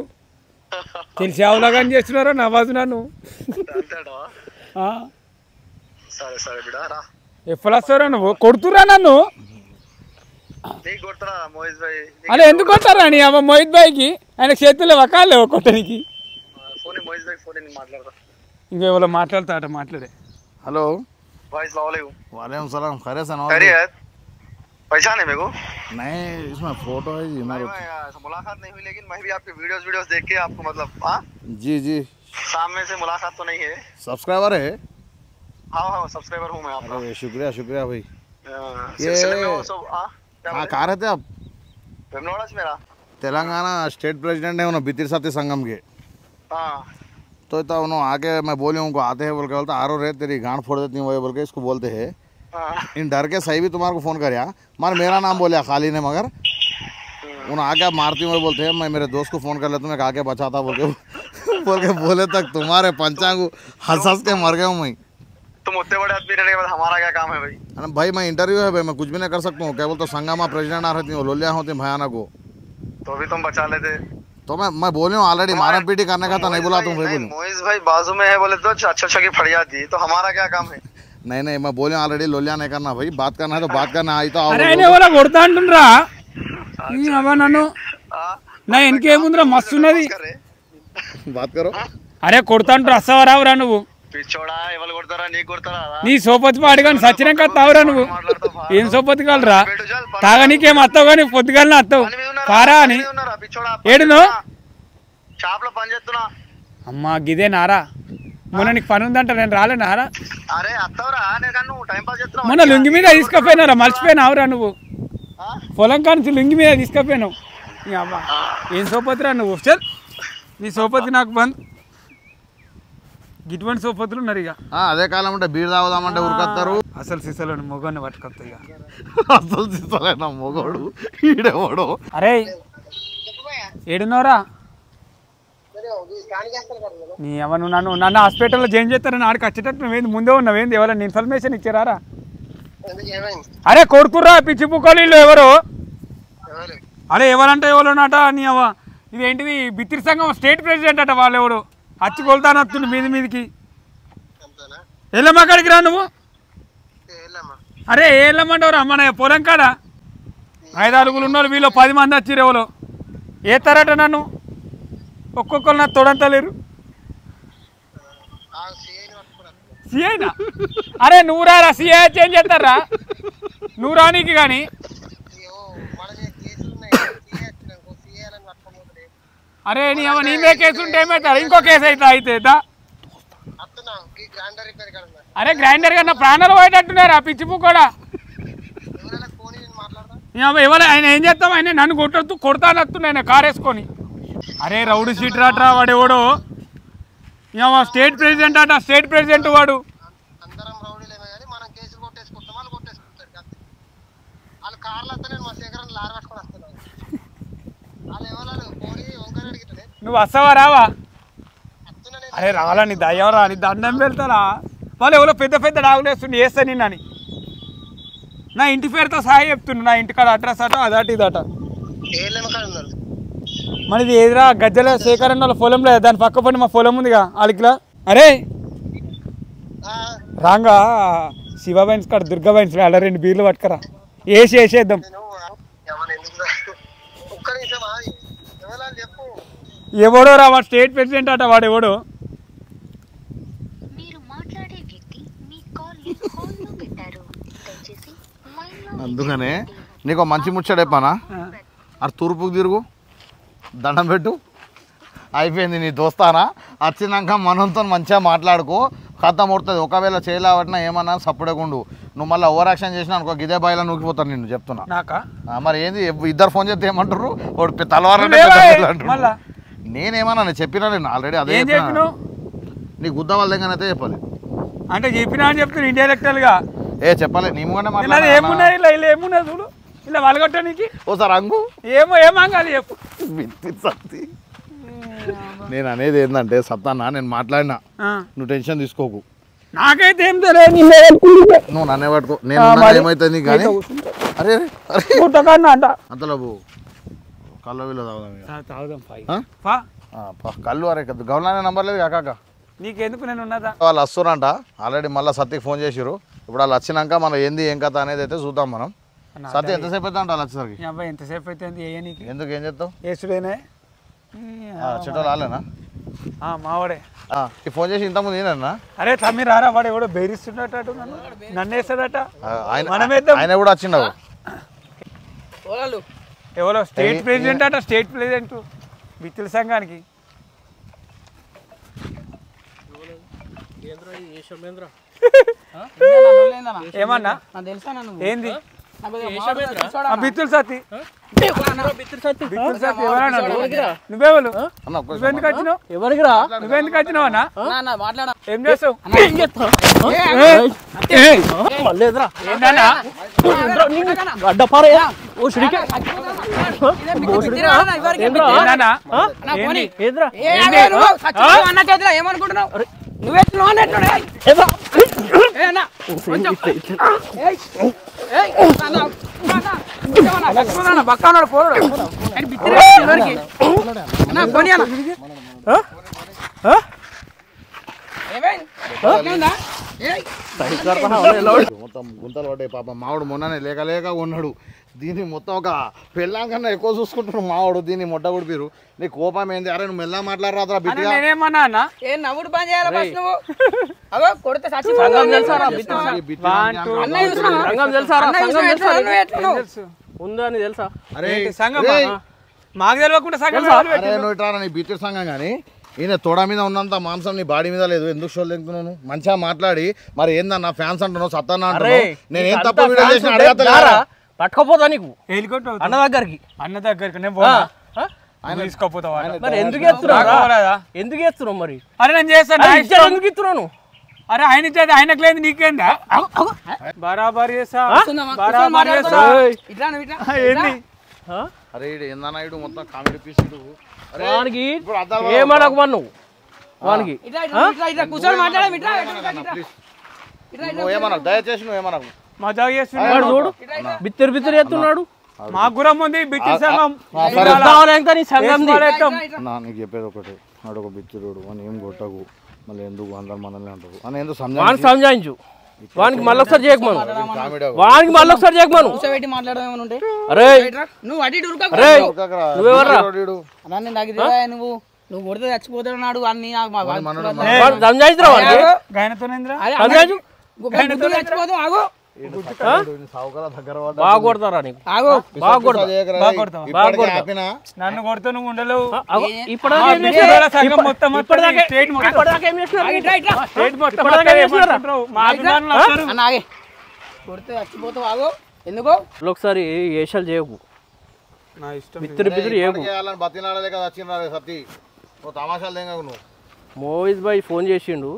తెలిసి అవలాగా చేస్తున్నారా నవ్వుతున్నా నువ్వు. సరే సరే బిడ్డ రా. ఎప్పుడు వస్తారా నువ్వు కొడుతురా నన్ను నీకు కొడతారా మోహిత్ భాయ్? అలా ఎందుకు కొట్టారా నీ అమ్మ మోహిత్ భాయ్కి ఆయన చేతుల్లో వకాలేవు కొట్టడానికి. ఫోన్ మోహిత్ భాయ్ ఫోన్ నేను మాట్లాడతా. ఇంకెవరో మాట్లాడతా మాట్లాడే. हेलो भाई अस्सलाम वालेकुम। वालेकुम सलाम खैरियत से खैरियत? पहचान है मेरे को? नहीं इसमें फोटो है जी मैं मुलाकात नहीं हुई लेकिन मैं भी आपके वीडियोस देख के आपको मतलब हाँ जी जी सामने से मुलाकात तो नहीं है। सब्सक्राइबर है? हाँ हाँ सब्सक्राइबर हूँ मैं आपका। अरे शुक्रिया शुक्रिया भाई। सिलसिले में वो सब हाँ कहाँ रहते आप? वेमनवाड़ा से मेरा। तेलंगाना स्टेट प्रेसिडेंट है बित्तिर साथी संगम के। हाँ तो उन्होंने आके मैं बोली उनको आते हैं बोल के बोलता आरो रे तेरी गांड फोड़ देती हूँ बोल के इसको बोलते हैं। इन डर के सही भी तुम्हारे को फ़ोन कर मार मेरा नाम बोलिया खाली ने मगर उन्हें आके मारती हूँ बोलते हैं मैं मेरे दोस्त को फ़ोन कर लेता हूँ मैं आके बचाता बोल के बोले तक तुम्हारे पंचांग हंस के मर गया हूँ मैं। तुम उतने बड़े आदमी रहने के बाद हमारा क्या काम है भाई? अरे भाई मैं इंटरव्यू है भाई मैं कुछ भी नहीं कर सकता हूँ। क्या बोलते संगमा प्रेसिडेंट आ रहती हूँ लोलिया होती भयानक को तो भी तुम बचा लेते। तो मैं बोली हूँ ऑलरेडी मारन पीटी करने का था नहीं बोला तुम भाई मोइज भाई बाजू में है बोले तो अच्छा की फट जाती तो हमारा क्या काम है? नहीं मैं बोले ऑलरेडी लोलिया नहीं करना भाई बात करना है तो बात करना आई तो అరే ఆయన ఎవరో కొడతా అంటుండ్రా అవ్వ నన్ను నా ఇంకేముందిరా మస్తు ఉన్నది बात करो। అరే కొడతా అంటారు అస్సవరావురా నువ్వు పిచ్చోడా ఎవరు కొడతారా నీకు కొడతారా? నీ సోపతి పాడుగాని సచ్చినాక తావురా నువ్వు ఏం సోపతి కాలరా తాగనీకేం అత్తావు కానీ పొద్దుగాలని అత్తావు పారా అని ఏడును షాప్ లో పని చేస్తున్నా. అమ్మా గిదే నారా మొన్న నీకు పని ఉందంట నేను రాలే నారా అరే అత్తవరా నేను టైం పాస్ చేస్తున్నా. మొన్న లుంగి మీద తీసుకుపోయినారా మర్చిపోయినావురా నువ్వు పొలం కానించి లుంగి మీద తీసుకుపోయినావు అమ్మా ఏం సోపతిరా నువ్వు చల్ నీ సోపతి నాకు బంద్ గిటువంటి సోపతులు ఉన్నారు ఇక అదే కాలం అంటే బీర్ తాగుదామంటే ఉరుకొస్తారు అసలు సీసాలోని మొగాన్ని పట్టుకొస్తాయి ఇక అసలు సీసాలేనా మొగోడు ఈడేవాడు అరే ఏడున్నోరా నీ ఎవరు నన్ను హాస్పిటల్లో జాయిన్ చేస్తారని ఆడికి వచ్చేటట్టు నువ్వేంది ముందే ఉన్నావేంది ఎవరైనా ఇన్ఫర్మేషన్ ఇచ్చారా? అరే కొడుకుర్రా పిచ్చి పుక్కలు ఎవరు అరే ఎవరంటే ఎవరున్నట నీ అవ్వ ఇదేంటిది బిత్తిరి సంఘం స్టేట్ ప్రెసిడెంట్ అట వాళ్ళు ఎవడు అచ్చి కొలుతానొస్తుంది మీదికి వెళ్ళమ్మా కాడికి రా నువ్వు. అరే వెళ్ళమంటావురా మన పొలం కాడ 5-6 ఉన్నారు వీళ్ళు 10 మంది వచ్చిర్రు ఎవరు ఏతారట నన్ను ఒక్కొక్కరు నా తోడంతా లేరు. సిఐనా అరే నువ్వు రారా సిఐ చేంజ్ చేస్తారా నువ్వు రానీకి కానీ అరే నీ నీ మీద కేసు ఉంటే ఏమవుతారు ఇంకో కేసు అవుతా అయితే అరే గ్రైండర్ కన్నా ప్రాణాలు పోయేటట్టున్నారా పిచ్చిపు కూడా ఎవరు ఆయన ఏం చేస్తాం ఆయన నన్ను కొడతానత్తుండే ఆయన కారు వేసుకొని. అరే రౌడీ సీట్ రాట్రా వాడు ఎవడో స్టేట్ ప్రెసిడెంట్ అట స్టేట్ ప్రెసిడెంట్ వాడు నువ్వు వస్తావా రావా? అరే రావాలా నీ దయ్యం రా నీ దండం వెళ్తారా వాళ్ళు ఎవరో పెద్ద పెద్ద డాగులేస్తుండే వేస్తా నిన్నని నా ఇంటి పేరుతో సహాయం చెప్తుండు నా ఇంటికాడ అడ్రస్ అట అదట ఇదట మనది ఏదిరా గజ్జల సేకరణ వాళ్ళ పొలం లేదు దాని పక్క పని మా పొలం ఉందిగా వాళ్ళకిలా. అరే రాంగా శివ వైన్స్ కాడ దుర్గా వైన్స్ అలా 2 బీర్లు పట్టుకరా వేసేద్దాం. ఎవడో రా వాడు స్టేట్ ప్రెసిడెంట్ అట వాడు ఎవడో అందుకనే నీకు మంచి ముచ్చడైపోనా అది తూర్పుకు తిరుగు దండం పెట్టు అయిపోయింది నీ దోస్తానా వచ్చినాక మనంతో మంచిగా మాట్లాడుకో కథ ముడుతుంది. ఒకవేళ చేయలేవట్నా ఏమన్నా సప్పుడేకుండు నువ్వు మళ్ళీ ఓవర్ యాక్షన్ చేసినా అనుకో గిదే బాయిలో నూకిపోతాను నిన్ను చెప్తున్నా. నాకా మరి ఏంది ఇద్దరు ఫోన్ చేస్తే ఏమంటారు వాడు తలవారు నేనేమన్నా నేను చెప్పినా నేను ఆల్రెడీ అదే నీ గుద్ద వాళ్ళ దగ్గర అయితే చెప్పాలి అంటే చెప్పినా అని చెప్తున్నా ఇండైరెక్టల్ గా చెప్పాలి నీ ఏమున్నాయి ఇలా ఇలా ఏమున్నాయి చూడు ఇలా వాళ్ళగొట్టడానికి ఓసారి అంగు ఏమంగాలి చెప్పు. నేను అనేది ఏంటంటే సత్తానా నేను మాట్లాడినా నువ్వు టెన్షన్ తీసుకోకు నాకైతే ఏం నువ్వు నన్నే పట్టుకో నేను ఏమైతుంది కానీ అరే అంతలో కళ్ళు వీళ్ళు కళ్ళు అరే గవర్నర్ నెంబర్ లేదు కాక నీకెందుకు నేను ఉన్నదా వాళ్ళు వస్తురంట ఆల్రెడీ మళ్ళీ సత్యకి ఫోన్ చేసిరు ఇప్పుడు వాళ్ళు వచ్చినాక మనం ఏంది ఏం కథ అనేది అయితే చూద్దాం మనం. సత్య ఎంతసేపు అయితే అంటే వాళ్ళు వచ్చేసరికి అబ్బాయి ఎంతసేపు అయితే ఎందుకు ఏం చేస్తావు వేసుడేనే చెట్టు రాలేనా మావాడే ఫోన్ చేసి ఇంతకుముందు ఏనన్నా అరే తమ్మి రారా వాడు ఎవడో బెదిరిస్తున్నట్టు నన్ను వేస్తాడట ఆయన కూడా వచ్చిండవు ఎవరో స్టేట్ ప్రెసిడెంట్ అట స్టేట్ ప్రెసిడెంట్ బిత్తిల సంఘానికి ఏమన్నా ఏంది బిత్తులు సత్తి నువ్వెవరు అన్న ఒక్క నువ్వెందుకు వచ్చినావు ఎవరికి రా నువ్వెందుకు వచ్చినావు అన్న మాట్లాడ ఏం చేస్తావు మళ్ళీ ఎదురా ఏంటన్నా అడ్డపారే ఓ శ్రీకే ఏంటన్నా ఎదురా అన్న చేతులు ఏమనుకుంటున్నావు నువ్వెట్లు బక్కన్నాడు పోరాడు మొత్తం గుంతలు పడ్డాయి పాప మావాడు మొన్ననే లేక ఉన్నాడు దీన్ని మొత్తం ఒక పెళ్ళాం కన్నా ఎక్కువ చూసుకుంటున్నాడు మావాడు దీన్ని మొట్ట కొడిపిరు నీ కోపం ఏంది అరే నువ్వు మెల్ల మాట్లాడరాదురా బిడ్డగా నేనేమన్నా అన్న ఏ నవ్వుడు పని చేయాలి ఫస్ట్ నువ్వు అగో కొడితే సచ్చి ఉందని తెలుసా అరే సంఘం మాకు తెలియకుండా సంఘం అరే నువ్వు ఇట్రా నీ బీచ్ సంఘం కానీ ఈయన తోడ మీద ఉన్నంత మాంసం నీ బాడీ మీద లేదు ఎందుకు షోలు తింటున్నాను మంచిగా మాట్లాడి మరి ఏందన్నా ఫ్యాన్స్ అంటున్నావు సత్తానా అంటున్నావు నేనేం తప్ప వీడియో చేసిన అడగతా పట్టుకోపోతా నీకు హెలికాప్టర్ అన్న దగ్గరికి అన్న దగ్గరికి నేను పోనా ఆయన తీసుకోపోతావా మరి ఎందుకు ఎత్తున్నావు ఎందుకు ఎత్తున్నావు మరి అరే నేను చేస్తాను ఎందుకు ఇస్తున్నాను అరే ఆయన ఇచ్చేది ఆయనకు లేదు నీకేందా బరాబర్ చేస్తా బరాబర్ చేస్తా ఇట్లా నువ్వు ఇట్లా ఏంది అరే ఏందన్నా ఇడు మొత్తం కామెడీ పీస్ వానికి ఏమనకు నువ్వు వానికి ఇట్లా కూర్చొని మాట్లాడడం ఇట్లా నువ్వు ఏమన్నావు దయచేసి నువ్వు ఏమన్నావు మజా చేస్తున్నాడు చూడు బిత్తరు ఎత్తున్నాడు మా గురం ఉంది బిట్టి సంఘం నీకు చెప్పేది ఒకటి వాడు ఒక బిచ్చిరుడు అని ఏం కొట్టకు మళ్ళీ ఎందుకు అందరు మనల్ని అంటారు అని ఎందుకు సంజాయించు వానికి మళ్ళీ ఒకసారి చేయకమను వానికి మళ్ళీ ఒకసారి చేయకమను కూర్చోబెట్టి మాట్లాడడం ఉంటే అరే నువ్వు అడి నువ్వేవర్రా నువ్వు నువ్వు కొడితే చచ్చిపోతాడు నాడు అన్ని సంజాయించరా చచ్చిపోతావు ఆగు బాగా కొడతారా నీకు ఆగు బాగా కొడతా నన్ను కొడితే నువ్వు ఉండలేవు కొడితే చచ్చిపోతావు ఆగు ఎందుకో ఒకసారి ఏషాలు చేయకు నా ఇష్టం బిత్తరు చేయకు బతినాడలే కదా వచ్చిన సత్తి నువ్వు తమాషాలు తెంగకు నువ్వు మోహిత్ భాయ్ ఫోన్ చేసిండు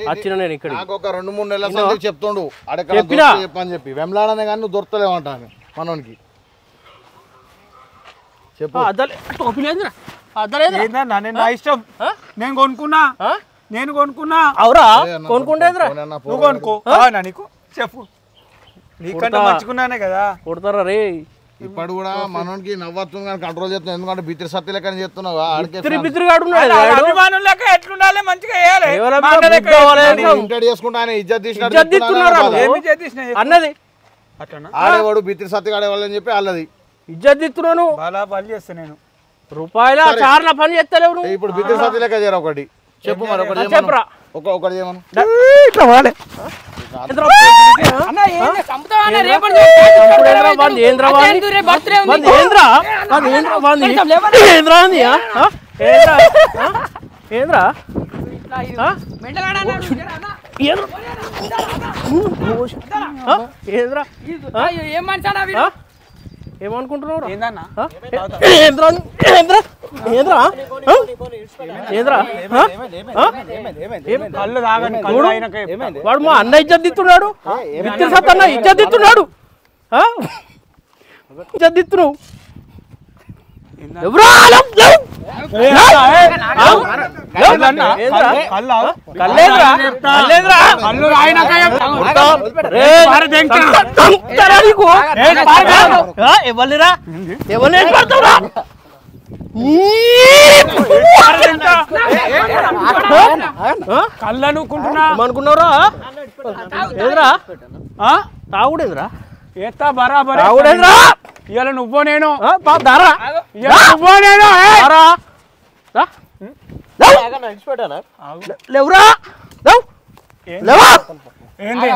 వచ్చిన నేను ఇక్కడ నాకు ఒక 2-3 నెలల సంది చెప్తుండు అడగ చెప్పని చెప్పి వెమ్లాడనే కానీ నువ్వు దొరకలేవంటాను మనోనికి చెప్పు నా ఇష్టం నేను కొనుక్కున్నా అవురా కొనుక్కుంటేదిరా నువ్వు కొనుక్కో నీకు చెప్పు నీకంటే మంచుకున్నానే కదా కొడతారా రే ఇప్పుడు కూడా మనోనికి నవ్వుతుంది కానీ కంట్రోల్ చేస్తున్నావు ఎందుకంటే బిత్రి సత్తి లెక్క చెప్తున్నావు అభిమానులు లెక్క ఎట్లుండాలి మంచిగా ఇంటర్ చేసుకుంటా ఆయన ఇజ్జత్ అన్నది ఆడేవాడు బిత్రి సత్తి ఆడేవాళ్ళు అని చెప్పి వాళ్ళది ఇజ్జత్ ఇస్తున్నాను బాగా పని చేస్తా నేను రూపాయల చార్ల పని చేస్తలేవు ఇప్పుడు బిత్రి సత్తి లెక్క చేయరా ఒకటి చెప్పు మరి ఒకటి చెప్పరా ఒకటి చేయమను ఇట్లా వాడే ఏమనుకుంటున్నావు వాడు మా అన్న ఇజ్జత్ ఇస్తున్నాడు సత్తన్న ఇజ్జత్ ఇస్తున్నాడు ఇజ్జత్ ఇస్తున్నావు ఎవరిరా ఎవరిని పడతావురా కళ్ళు అనుకుంటున్నా అనుకున్నావురా ఎదురా తాగుడేదిరా ఏతా బరాబర్ తాగుడేదిరా ఇవాళ నువ్వో నేను దారా నువ్వో నేను లేవురా లేవా ఏంది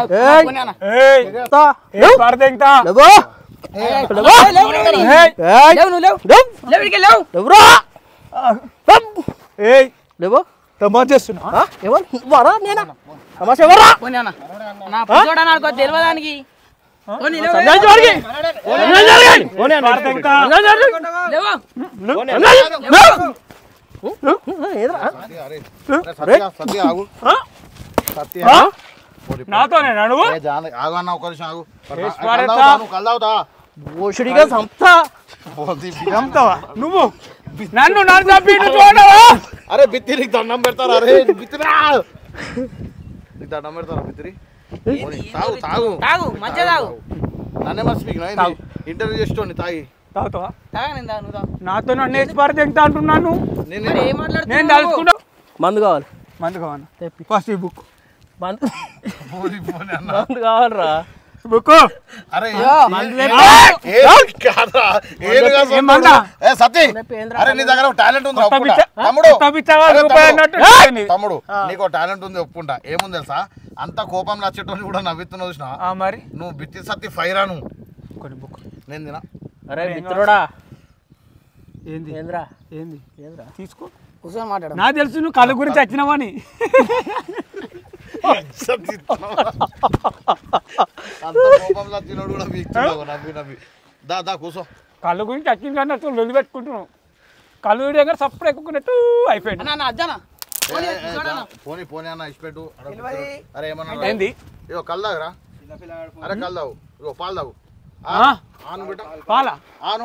తెలియదానికి సన్యాసి వాడికి. సన్యాసి వాడికి. లేవా? సత్య ఆగు ఆ? సత్య నాతోనే నువ్వు ఆగు అన్న ఒక నిమిషం ఆగు పాడేస్తా. నువ్వు కల్దావుతా భూషుడిగా సంస్థ. నువ్వు నన్ను చంపి చూడవా? అరే బిత్తి నీకు దండం పెడతారా? అరే బిత్తిరా నీకు దండం పెడతారా బిత్తిరి? తాగు తాగు తాగు మంచిగా తాగు. నన్నే మర్చిపోయినా ఇంటర్వ్యూ చేస్తోండి తాగి తాగుతావా? తాగా నేను తాగు, నువ్వు తాగు. నాతో నన్ను వేసిపారు తింటా అంటున్నాను. నేను మరి ఏం నేను మాట్లాడుతున్నావు? తలుచుకుంటా మందు కావాలి. మందు కావాలి. ఫస్ట్ ఈ బుక్ మందు మందు కావాలరా. బుక్ అరే ఏం సత్య అరే నీ దగ్గర టాలెంట్ ఉంది ఒప్పుకుంటా. తమ్ముడు తమ్ముడు నీకు టాలెంట్ ఉంది ఒప్పుకుంటా. ఏముంది తెలుసా, అంత కోపంలో వచ్చేటోని కూడా నవ్వుతున్నావు చూసినా. మరి నువ్వు బిత్తి సత్తి ఫైరా నువ్వు కొన్ని బుక్ నేను తినా. అరే మిత్రుడా ఏంది ఏంద్రా ఏంది ఏంద్రా తీసుకో. కూర్చొని మాట్లాడు. నాకు తెలుసు నువ్వు కళ్ళ గురించి వచ్చినావని. అంత కోపంలో వచ్చినోడు కూడా వీక్తున్నావు నవ్వి నవ్వి. దా దా కూర్చో. కళ్ళ గురించి వచ్చింది కానీ అసలు లొల్లి పెట్టుకుంటున్నావు. కళ్ళు దగ్గర సప్పుడు ఎక్కుకున్నట్టు అయిపోయింది. అన్న అజ్జనా పోనీ పోనీ అన్న ఇచ్చిపెట్టు. అరే ఏమన్నా ఏంది ఇగో కళ్ళు తాగురా. అరే కళ్ళు తాగు. ఇగో పాలు తాగు. ఆను బిడ్డ పాల ఆను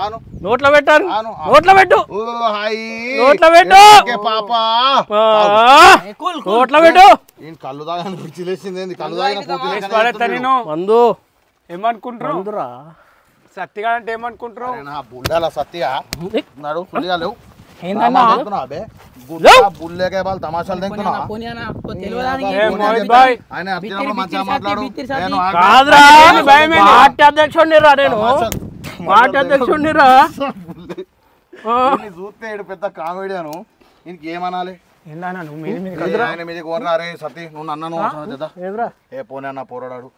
ఆను నోట్లో పెట్టారు. ఆను నోట్లో పెట్టు. ఓ హాయ్ నోట్లో పెట్టు. పాపా నోట్లో పెట్టు. ఈయన కళ్ళు తాగని పిచ్చి లేచింది ఏంది? కళ్ళు తాగిన పడేస్తా నేను. మందు ఏమనుకుంటున్నావు? మందురా. సత్తిగా అంటే ఏమనుకుంటున్నావు? బుల్లాల సత్య నాడు పుల్లిగా లేవు. ఏందన్నా? బుల్లేకే వాళ్ళు తమాషాలు తింటున్నా. పోనీ అన్న తెలియదా నీకు? ఏ మోహిత్ భాయ్ ఆయన అత్తినప్పుడు మంచిగా మాట్లాడు. నేను కాదురా భయమే. పార్టీ అధ్యక్షుడినిరా నేను. పార్టీ అధ్యక్షుడినిరా. ఈయన్ని చూస్తే ఈడు పెద్ద కామెడియను. ఈయనకి ఏమనాలి? ఏందన్నా నువ్వు మీద మీద ఆయన మీద కోరనా? అరే సతీ నువ్వు నన్ను ఏంద్రా ఏ పోనీ అన్న పోరాడాడు.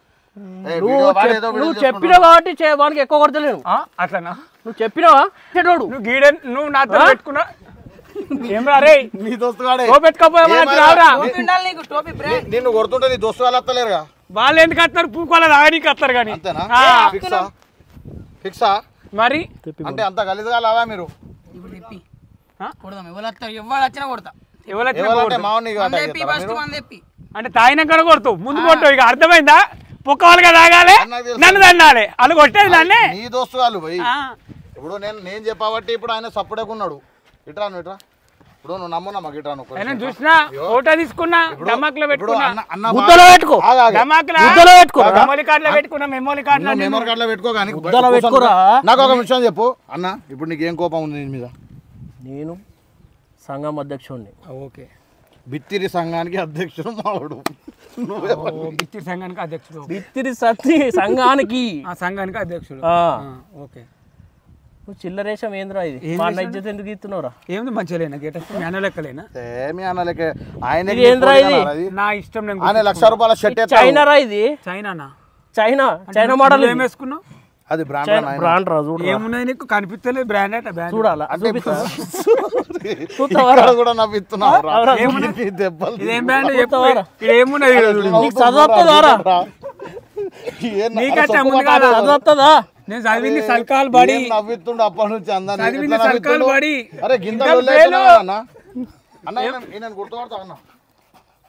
నువ్వు చెప్పినావు కాబట్టి వానికి ఎక్కువ కొడతలేను. అట్లనా? నువ్వు చెప్పినావా చెడోడు. నువ్వు గీడ నువ్వు నాతో పెట్టుకున్నా ఏం రా రే నీ దోస్తు గాడే పెట్టుకోపోయా ఉండాలి నీకు టోపీ బ్రాండ్. నిన్ను కొడుతుంటే నీ దోస్తు వాళ్ళు వస్తలేరుగా. వాళ్ళు ఎందుకు వస్తారు? పూకోవాలి తాగనీకి వస్తారు కానీ. అంతేనా? ఫిక్సా ఫిక్సా మరి అంటే అంత గలీజ్గా లావా మీరు? ఇప్పుడు చెప్పి కొడదాం. ఎవరు వస్తారు? ఎవరు వచ్చినా కొడతా. ఎవరంటే మావని మంది చెప్పి ఫస్ట్ మంది చెప్పి. అంటే తాగినాక కొడతావు, ముందు కొట్టావు. ఇక అర్థమైందా? పొక్కవాళ్ళుగా తాగాలి, నన్ను తన్నాలి. వాళ్ళు కొట్టేది నన్నే. నీ దోస్తు వాళ్ళు పోయి ఇప్పుడు నేను చెప్పాబట్టి ఇప్పుడు ఆయన సప్పుడేకున్నాడు. ఇట్రా నువ్వు ఇట్రా. ఇప్పుడు నువ్వు నమ్మున్నా మాకు ఇట్రా నువ్వు. నేను చూసినా ఫోటో తీసుకున్నా, డమాక్లో పెట్టుకున్నా. గుద్దలో పెట్టుకో. డమాక్లో గుద్దలో పెట్టుకో. మెమోరీ కార్డులో పెట్టుకున్నా. మెమోరీ కార్డులో మెమరీ కార్డులో పెట్టుకో. కానీ గుద్దలో పెట్టుకోరా. నాకు ఒక విషయం చెప్పు అన్న. ఇప్పుడు నీకు ఏం కోపం ఉంది నేను మీద? నేను సంఘం అధ్యక్షుడిని. ఓకే. బిత్తిరి సంఘానికి అధ్యక్షుడు మావాడు. బిత్తిరి సంఘానికి అధ్యక్షుడు. బిత్తిరి సత్తి సంఘానికి సంఘానికి అధ్యక్షుడు. ఓకే. నువ్వు చిల్లరేషం ఏంద్రా ఇది? మా అన్న ఇజ్జత్ ఎందుకు ఇస్తున్నావురా? ఏమిది మంచిగా లేనా? గేటస్ మీ అన్న లెక్కలేనా? ఏమి అన్నలకే ఆయన ఇది ఏంద్రా ఇది? నా ఇష్టం. నేను ఆయన ₹1,00,000 షర్ట్ చైనా రా ఇది. చైనానా? China China model. ఏం వేసుకున్నావు? అది బ్రాండ్ రా. చూడు ఏమున్నాయి నీకు కనిపిస్తలేదు? బ్రాండ్ అంటే బ్రాండ్ చూడాలా? కూడా నవ్వుతున్నావు. ఇదేం బ్రాండ్ చెప్పు. ఏమున్నది? నీకు చదవస్తుందారా? నీకైతే చదవస్తుందా? నేను చదివింది సల్కాల్ బడి. నవ్వుతుండు అప్పటి నుంచి అందరినీ. చదివింది సల్కాల్ బడి. అరే గింత అన్న అన్న నేను గుర్తుపడతా అన్న.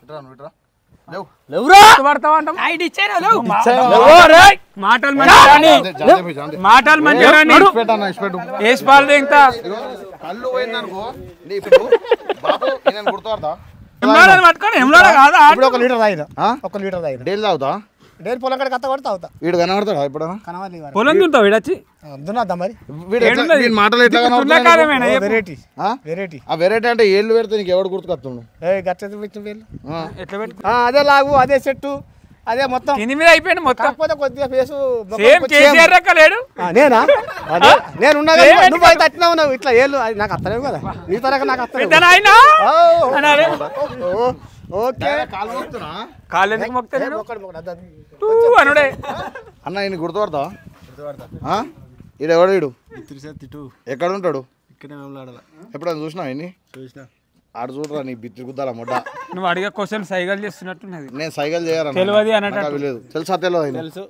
ఇట్రా నువ్వు ఇట్రా. లేవు లేవురా. పడతావా అంటాం. ఐడి ఇచ్చాను లేవు. మాటలు మంచిగా మాటలు మంచిగా వేసి పాలు తింటా. కళ్ళు పోయిందనుకో నీ ఇప్పుడు బాబు నేను గుర్తుపడతా. పట్టుకొని హెమ్లాడ కాదా? ఒక లీటర్ తాగిన డైలీ తాగుతా. డైలీ పొలం కాడ కత్త కొడతా అవుతా. వీడు కనబడతాడా ఇప్పుడు? కనవాలి పొలం తింటావు వీడొచ్చి. దున్నద్దా మరి. వీడు మాటలు ఎట్లా వెరైటీ వెరైటీ. ఆ వెరైటీ అంటే ఏళ్ళు పెడితే నీకు ఎవడు గుర్తుకొస్తుండు? ఎట్లా పెట్టు? అదే లాగు అదే చెట్టు అదే మొత్తం తిని మీద అయిపోయింది మొత్తం. కాకపోతే కొద్దిగా ఫేసు సేమ్ కేసీఆర్ రక్క లేడు. నేనా? నేను ఉన్నా నువ్వు అయితే అట్లా ఉన్నావు ఇట్లా ఏళ్ళు నాకు అత్తలేవు కదా. నీ తరగ నాకు ఓకే. కాళ్ళు ఎందుకు మొక్కుతాడు అనుడే? అన్న ఈయన గుర్తుపడతా? ఈడు ఎవడు? వీడు ఎక్కడ ఉంటాడు? ఎప్పుడైనా చూసినావు ఇన్ని? ఆడు చూడరా నీ బిత్తి గుద్దాల మొడ్డ. నువ్వు అడిగే క్వశ్చన్ సైకిల్ చేస్తున్నట్టున్నది. నేను సైకిల్ చేయరా తెలియదు అన్నట్టు లేదు. తెలుసా తెలియదు? తెలుసు.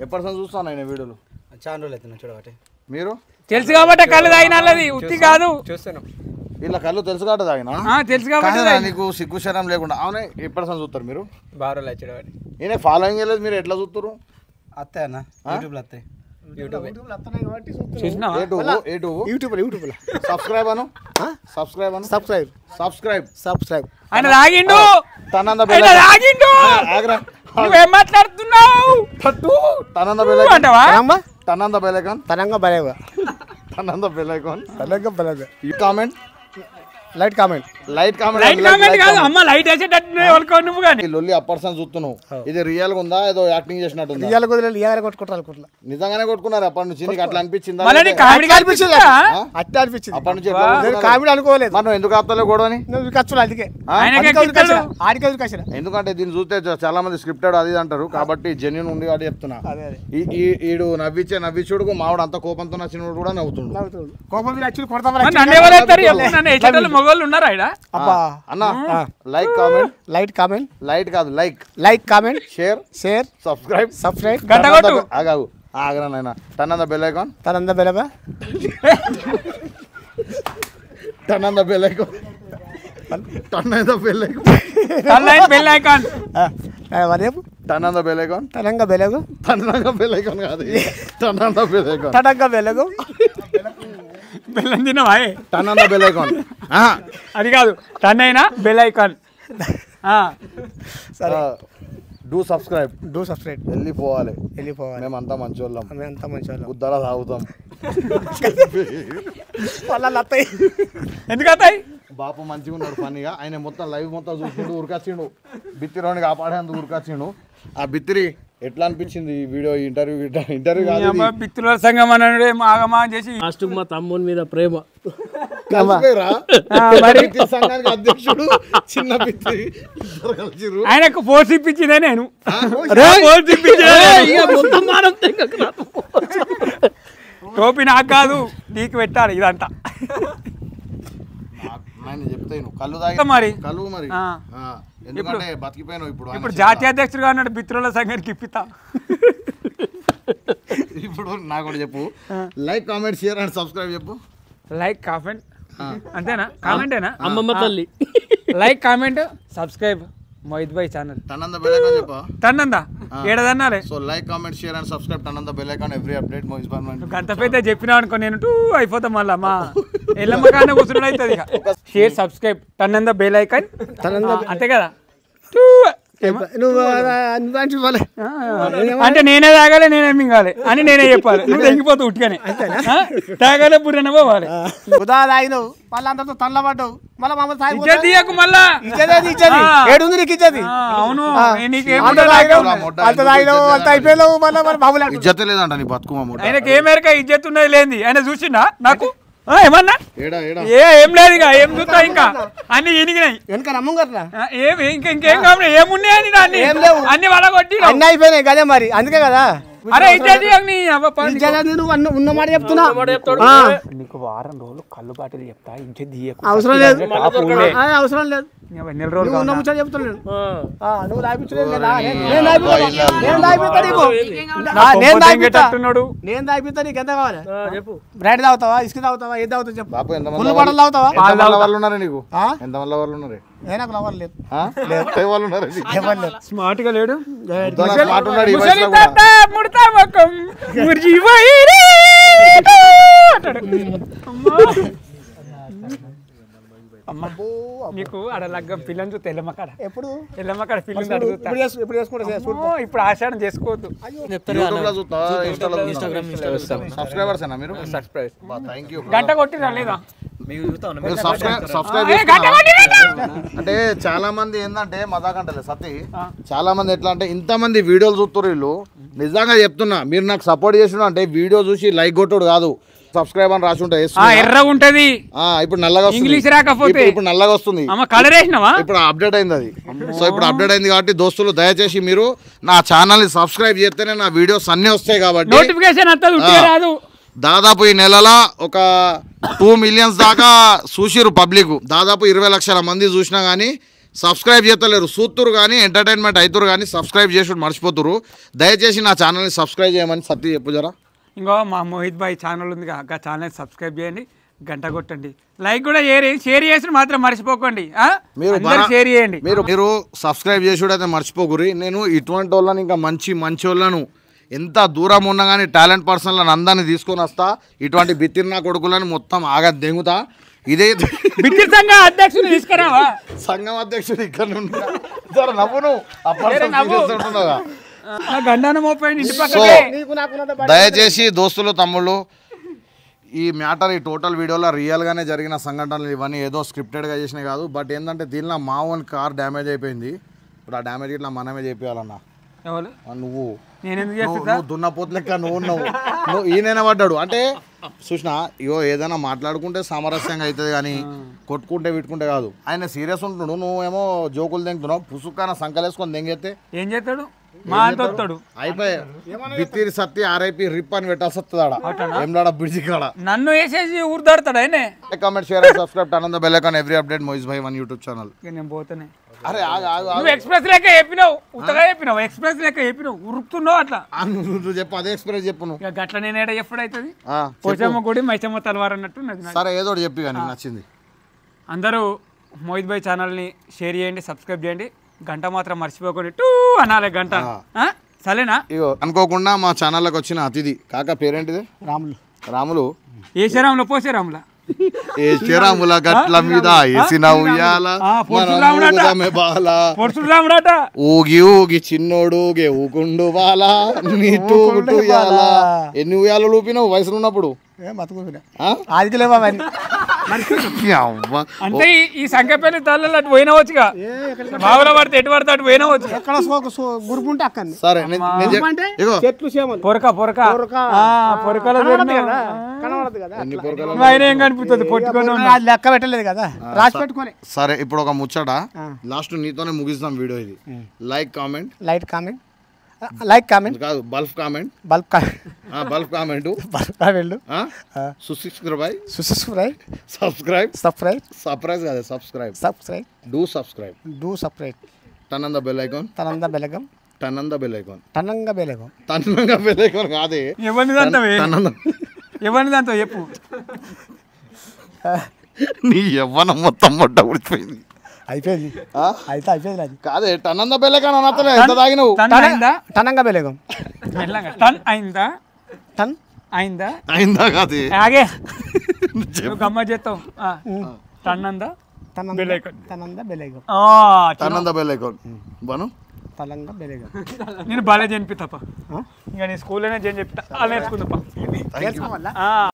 ఎప్పటి చూస్తాను ఆయన వీడియోలు చాలా రోజులు అవుతున్నా చూడబట్టి. మీరు తెలుసు కాబట్టి కళ్ళు తాగినది ఉత్తి కాదు. చూస్తాను వీళ్ళ కళ్ళు తెలుసు కాబట్టి తాగినా తెలుసు కాబట్టి నీకు సిగ్గు శరం లేకుండా. అవునే ఎప్పటి చూస్తారు మీరు? బాగా రోజులు అవుతుంది చూడబట్టి. నేనే ఫాలోయింగ్ లేదు, మీరు ఎట్లా చూస్తారు? వస్తాయి అన్న యూట్యూబ్లో వస్తాయి. సబ్స్క్రైబ్ ఆయన తాగిండు. తనంద తాగిండు. నువ్వేం మాట్లాడుతున్నావు? తనంద బెలైకాన్ ఈ కామెంట్ లైట్ కామెంట్ కాదు అమ్మ లైట్ వేసేటట్టు నువ్వు కానీ లొల్లి అప్పర్సన్ చూస్తున్నావు. ఇది రియల్ గా ఉందా ఏదో యాక్టింగ్ చేసినట్టు? నిజంగానే కొట్టుకున్నారు అప్పటి నుంచి? నీకు అట్లా అనిపించిందా? అప్పటి నుంచి కామెడీ అనుకోలేదు. మనం ఎందుకు ఆపుతలే గొడవని? ఎందుకంటే దీన్ని చూస్తే చాలా మంది స్క్రిప్టెడ్ అది అంటారు కాబట్టి జెన్యూన్ ఉంది కాబట్టి చెప్తున్నా. ఈడు నవ్వించుడుకు మావాడు అంత కోపంతో నచ్చినోడు కూడా నవ్వుతుండు. మగవాళ్ళు ఉన్నారా? అన్న లైక్ కామెంట్ లైట్ కాదు లైక్ కామెంట్ షేర్ సబ్స్క్రైబ్ ఆగాగు ఆగరానైనా టన్నంద బెల్ ఐకాన్ బెల్లం తినవా? అది కాదు టన్నైనా బెల్ ఐకాన్. డూ సబ్స్క్రైబ్ వెళ్ళిపోవాలి. మేమంతా మంచోళ్ళం, గుద్దలా తాగుతాం. ఎందుకు వస్తాయి? బాపు మంచిగా ఉన్నాడు ఫన్నీగా. ఆయన మొత్తం లైవ్ మొత్తం చూసిండు, ఉరికొచ్చిండు. బిత్తిరోని కాపాడేందుకు ఉరికొచ్చిండు. ఆ బిత్తిరి ఎట్లా అనిపించింది ఈ వీడియో? ఇంటర్వ్యూ కాదు, బిత్తుల సంఘం అనే ఆగమా చేసి లాస్ట్ మా తమ్ముని మీద ప్రేమ. సంఘానికి అధ్యక్షుడు చిన్న బిత్తిరి కలిసిరు. ఆయనకు ఫోర్స్ ఇప్పించిందే నేను. టోపీ నాకు కాదు, నీకు పెట్టాలి ఇదంతా. చెప్తాను కళ్ళు తాగి మరి కళ్ళు మరి ఎందుకంటే బతికిపోయినావు. ఇప్పుడు జాతీయ అధ్యక్షుడుగా అన్నాడు బిత్రుల సంఘానికి ఇప్పితా. ఇప్పుడు నాకు కూడా చెప్పు. Like comment share and subscribe చెప్పు. లైక్ కామెంట్ అంతేనా? కామెంటేనా? అమ్మమ్మ తల్లి. Like comment subscribe Mohit bhai channel టన్నంద బెల్ ఐకాన్ చెప్పు. టన్నందా ఏడదన్నాలే. So like comment share and subscribe టన్నంద bell icon every update Mohit bhai. గంట పెద్ద చెప్పినావు అనుకో నేను టూ అయిపోతాం మళ్ళా. మా ఎల్లమ్మ కానీ కూర్చున్నాడు అవుతుంది. షేర్ సబ్స్క్రైబ్ టన్నంద బెల్ ఐకాన్ అంతే కదా. అంటే నేనే తాగాలి, నేనే మింగాలి అని నేనే చెప్పాలి. నువ్వు తెగిపోతావు ఉట్టిగానే. తాగాలే బుర్రనే పోవాలి. వాళ్ళందరితో తల్లబడ్డావు. ఇజ్జత్ లేదంట నీ బతుకు. ఆయనకి ఏ మేరకు ఇజ్జత్ ఉన్నది లేని ఆయన చూసిండా నాకు ఏమన్నా? ఏం లేదు ఇక ఏం చూస్తా ఇంకా అన్ని ఎనిగినాయి. ఇంకేం కావాలి? ఏమున్నాయని దాన్ని అన్ని వడగొట్టి అన్ని అయిపోయినాయి కదా మరి. అందుకే కదా అరే ఇజ్జత్ ఉన్న మాట చెప్తున్నా. నీకు వారం రోజులు కళ్ళు బాటలు చెప్తా. ఇజ్జత్ అవసరం లేదు, అవసరం లేదు. నెల రోజులు ఉన్న ముచ్చట చెప్తున్నాను. నువ్వు నేను తాగిపిస్తా. నీకు ఎంత కావాలి? బ్రాండ్ తాగుతావా, ఇసుక తాగుతావా, ఏది తాగుతావు చెప్పు. ఫుల్ బాటలు తాగుతావా? నీకు ఎంతమంది వాళ్ళు ఉన్నారు? నాకు లవర్ లేదు. స్మార్ట్ గా లేడు. నీకు ఆడ లగ్గం పిల్లని చూస్తే ఎల్లమ్మకాడ ఎప్పుడు ఎల్లమ్మకాడ పిల్లని ఇప్పుడు ఆషాఢం చేసుకోవద్దు. గంట కొట్టిరా లేదా? అంటే చాలా మంది ఏంటంటే మదాకంటలే సతీ, చాలా మంది ఎట్లా అంటే ఇంతమంది వీడియోలు చూస్తారు వీళ్ళు. నిజంగా చెప్తున్నా, మీరు నాకు సపోర్ట్ చేసిన అంటే వీడియో చూసి లైక్ కొట్టుడు కాదు, సబ్స్క్రైబ్ అని రాసి ఉంటాయి. ఎర్రగా ఉంటది. ఇప్పుడు నల్లగా ఇంగ్లీష్ రాకపోతే ఇప్పుడు నల్లగా వస్తుంది. ఇప్పుడు అప్డేట్ అయింది అది. సో ఇప్పుడు అప్డేట్ అయింది కాబట్టి దోస్తులు దయచేసి మీరు నా ఛానల్ ని సబ్స్క్రైబ్ చేస్తేనే నా వీడియోస్ అన్ని వస్తాయి కాబట్టి నోటిఫికేషన్ దాదాపు ఈ నెలలో ఒక 2 మిలియన్స్ దాకా చూసిరు పబ్లిక్. దాదాపు 20 లక్షల మంది చూసినా కానీ సబ్స్క్రైబ్ చేస్తలేరు. చూస్తురు కానీ ఎంటర్టైన్మెంట్ అవుతురు కానీ సబ్స్క్రైబ్ చేసి మర్చిపోతురు. దయచేసి నా ఛానల్ని సబ్స్క్రైబ్ చేయమని సత్య చెప్పు జరా. ఇంకో మా మోహిత్ భాయ్ ఛానల్ ఉంది ఆ ఛానల్ సబ్స్క్రైబ్ చేయండి, గంట కొట్టండి, లైక్ కూడా షేర్ చేసి మాత్రం మర్చిపోకండి. మీరు షేర్ చేయండి. మీరు సబ్స్క్రైబ్ చేసుడు అయితే మర్చిపోకురి. నేను ఇటువంటి వాళ్ళని ఇంకా మంచి వాళ్ళను ఎంత దూరం ఉన్నా కానీ టాలెంట్ పర్సన్లను అందరినీ తీసుకొని వస్తా. ఇటువంటి బిత్తిర్నా కొడుకులని మొత్తం ఆగా దెంగుతా. ఇదే బిత్తిర్ సంఘ అధ్యక్షుడు తీసుకురావా? సంఘం అధ్యక్షుడు ఇక్కడ నవ్వును దయచేసి దోస్తులు తమ్ముళ్ళు ఈ మ్యాటర్ ఈ టోటల్ వీడియోలో రియల్గానే జరిగిన సంఘటనలు ఇవన్నీ ఏదో స్క్రిప్టెడ్గా చేసినాయి కాదు. బట్ ఏంటంటే దీనిలో మా ఓన్ కార్ డ్యామేజ్ అయిపోయింది. ఇప్పుడు ఆ డ్యామేజ్ ఇట్లా మనమే చేయాలన్నా. నువ్వు దున్నపోతు లెక్క నువ్వు ఈయన పడ్డాడు అంటే చూసినా ఇగో ఏదైనా మాట్లాడుకుంటే సామరస్యంగా అవుతుంది కానీ కొట్టుకుంటే విట్టుకుంటే కాదు. ఆయన సీరియస్ ఉంటున్నాడు, నువ్వేమో జోకులు దెంగుతున్నావు. పుసుకాన సంకలేసుకొని దెంగేస్తే ఏం చేస్తాడు? అయిపోయి బిత్తిరి సత్తి ఆర్ఐపి రిప్ అని పెట్టాల్సి వస్తుంది బ్రిడ్జి కాడ. నన్ను వేసేసి ఊరుదాడతాడు ఆయన. కామెంట్ షేర్ సబ్స్క్రైబ్ ఆనంద bell icon every update Moiz bhai 1 YouTube channel. నేను పోతానే. అరే నువ్వు ఎక్స్ప్రెస్ లెక్క చెప్పినావు, ఉత్తగా చెప్పినావు, ఎక్స్ప్రెస్ లెక్క చెప్పినావు, ఉరుకుతున్నావు అట్లా. నువ్వు చెప్పు అదే ఎక్స్ప్రెస్ చెప్పు. నువ్వు గట్ల నేను ఏడా ఎప్పుడైతుంది? పోచమ్మ గుడి మైసమ్మ తలవారు అన్నట్టు. సరే ఏదో చెప్పి కానీ నచ్చింది. అందరూ మోహిత్ భాయ్ ఛానల్ని షేర్ చేయండి, సబ్స్క్రైబ్ చేయండి, గంట మాత్రం మర్చిపోకండి. టూ అనాలి గంట. సరేనా? ఇగో అనుకోకుండా మా ఛానల్లోకి వచ్చిన అతిథి కాక పేరేంటిది? రాములు. ఏ శ్రీరాములు పోసే రాముల ఏ శ్రీరాముల గట్ల మీద వేసిన ఉయ్యాల పరశురాముడట. ఊగి ఊగి చిన్నోడుగే ఊకుండు బాల నీటు ఉయ్యాల. ఎన్ని ఉయ్యాలు ఊపినావు వయసులో ఉన్నప్పుడు? అంటే ఈ సంఖ్యపల్లి తల్లలో అటు పోయినవచ్చుగా, బావుల పడితే ఎటు పడితే అటు పోయినవచ్చు. గురుపుంటే అక్కడ సరే పొరక పొరకలో ఆయన ఏం కనిపిస్తుంది పొట్టుకొని లెక్క పెట్టలేదు కదా, రాసి పెట్టుకోలే. సరే ఇప్పుడు ఒక ముచ్చట లాస్ట్ నీతోనే ముగిస్తాం వీడియో ఇది. లైక్ కామెంట్ కాదు బల్ఫ్ కామెంట్ సబ్స్క్రైబ్ కాదు subscribe do subscribe turn on the bell icon కాదే ఎవరిని దాంతో చెప్పు. నీ యవ్వనం మొత్తం మొట్ట ఉడిపోయింది. అయిపోయింది కాదే టన్ ఆన్ ద బెల్ ఐకాన్ అనతలే. ఎంత తాగినావు? టనంగా బెలగం అయిందా కాదే ఆగే గమ్మ చేస్తాం. టన్నంద బెల్ ఐకాన్ బను నేను బాగా చెప్పి తప్ప ఇంకా నీ స్కూల్లోనే చెప్పి అలా నేర్చుకుందా.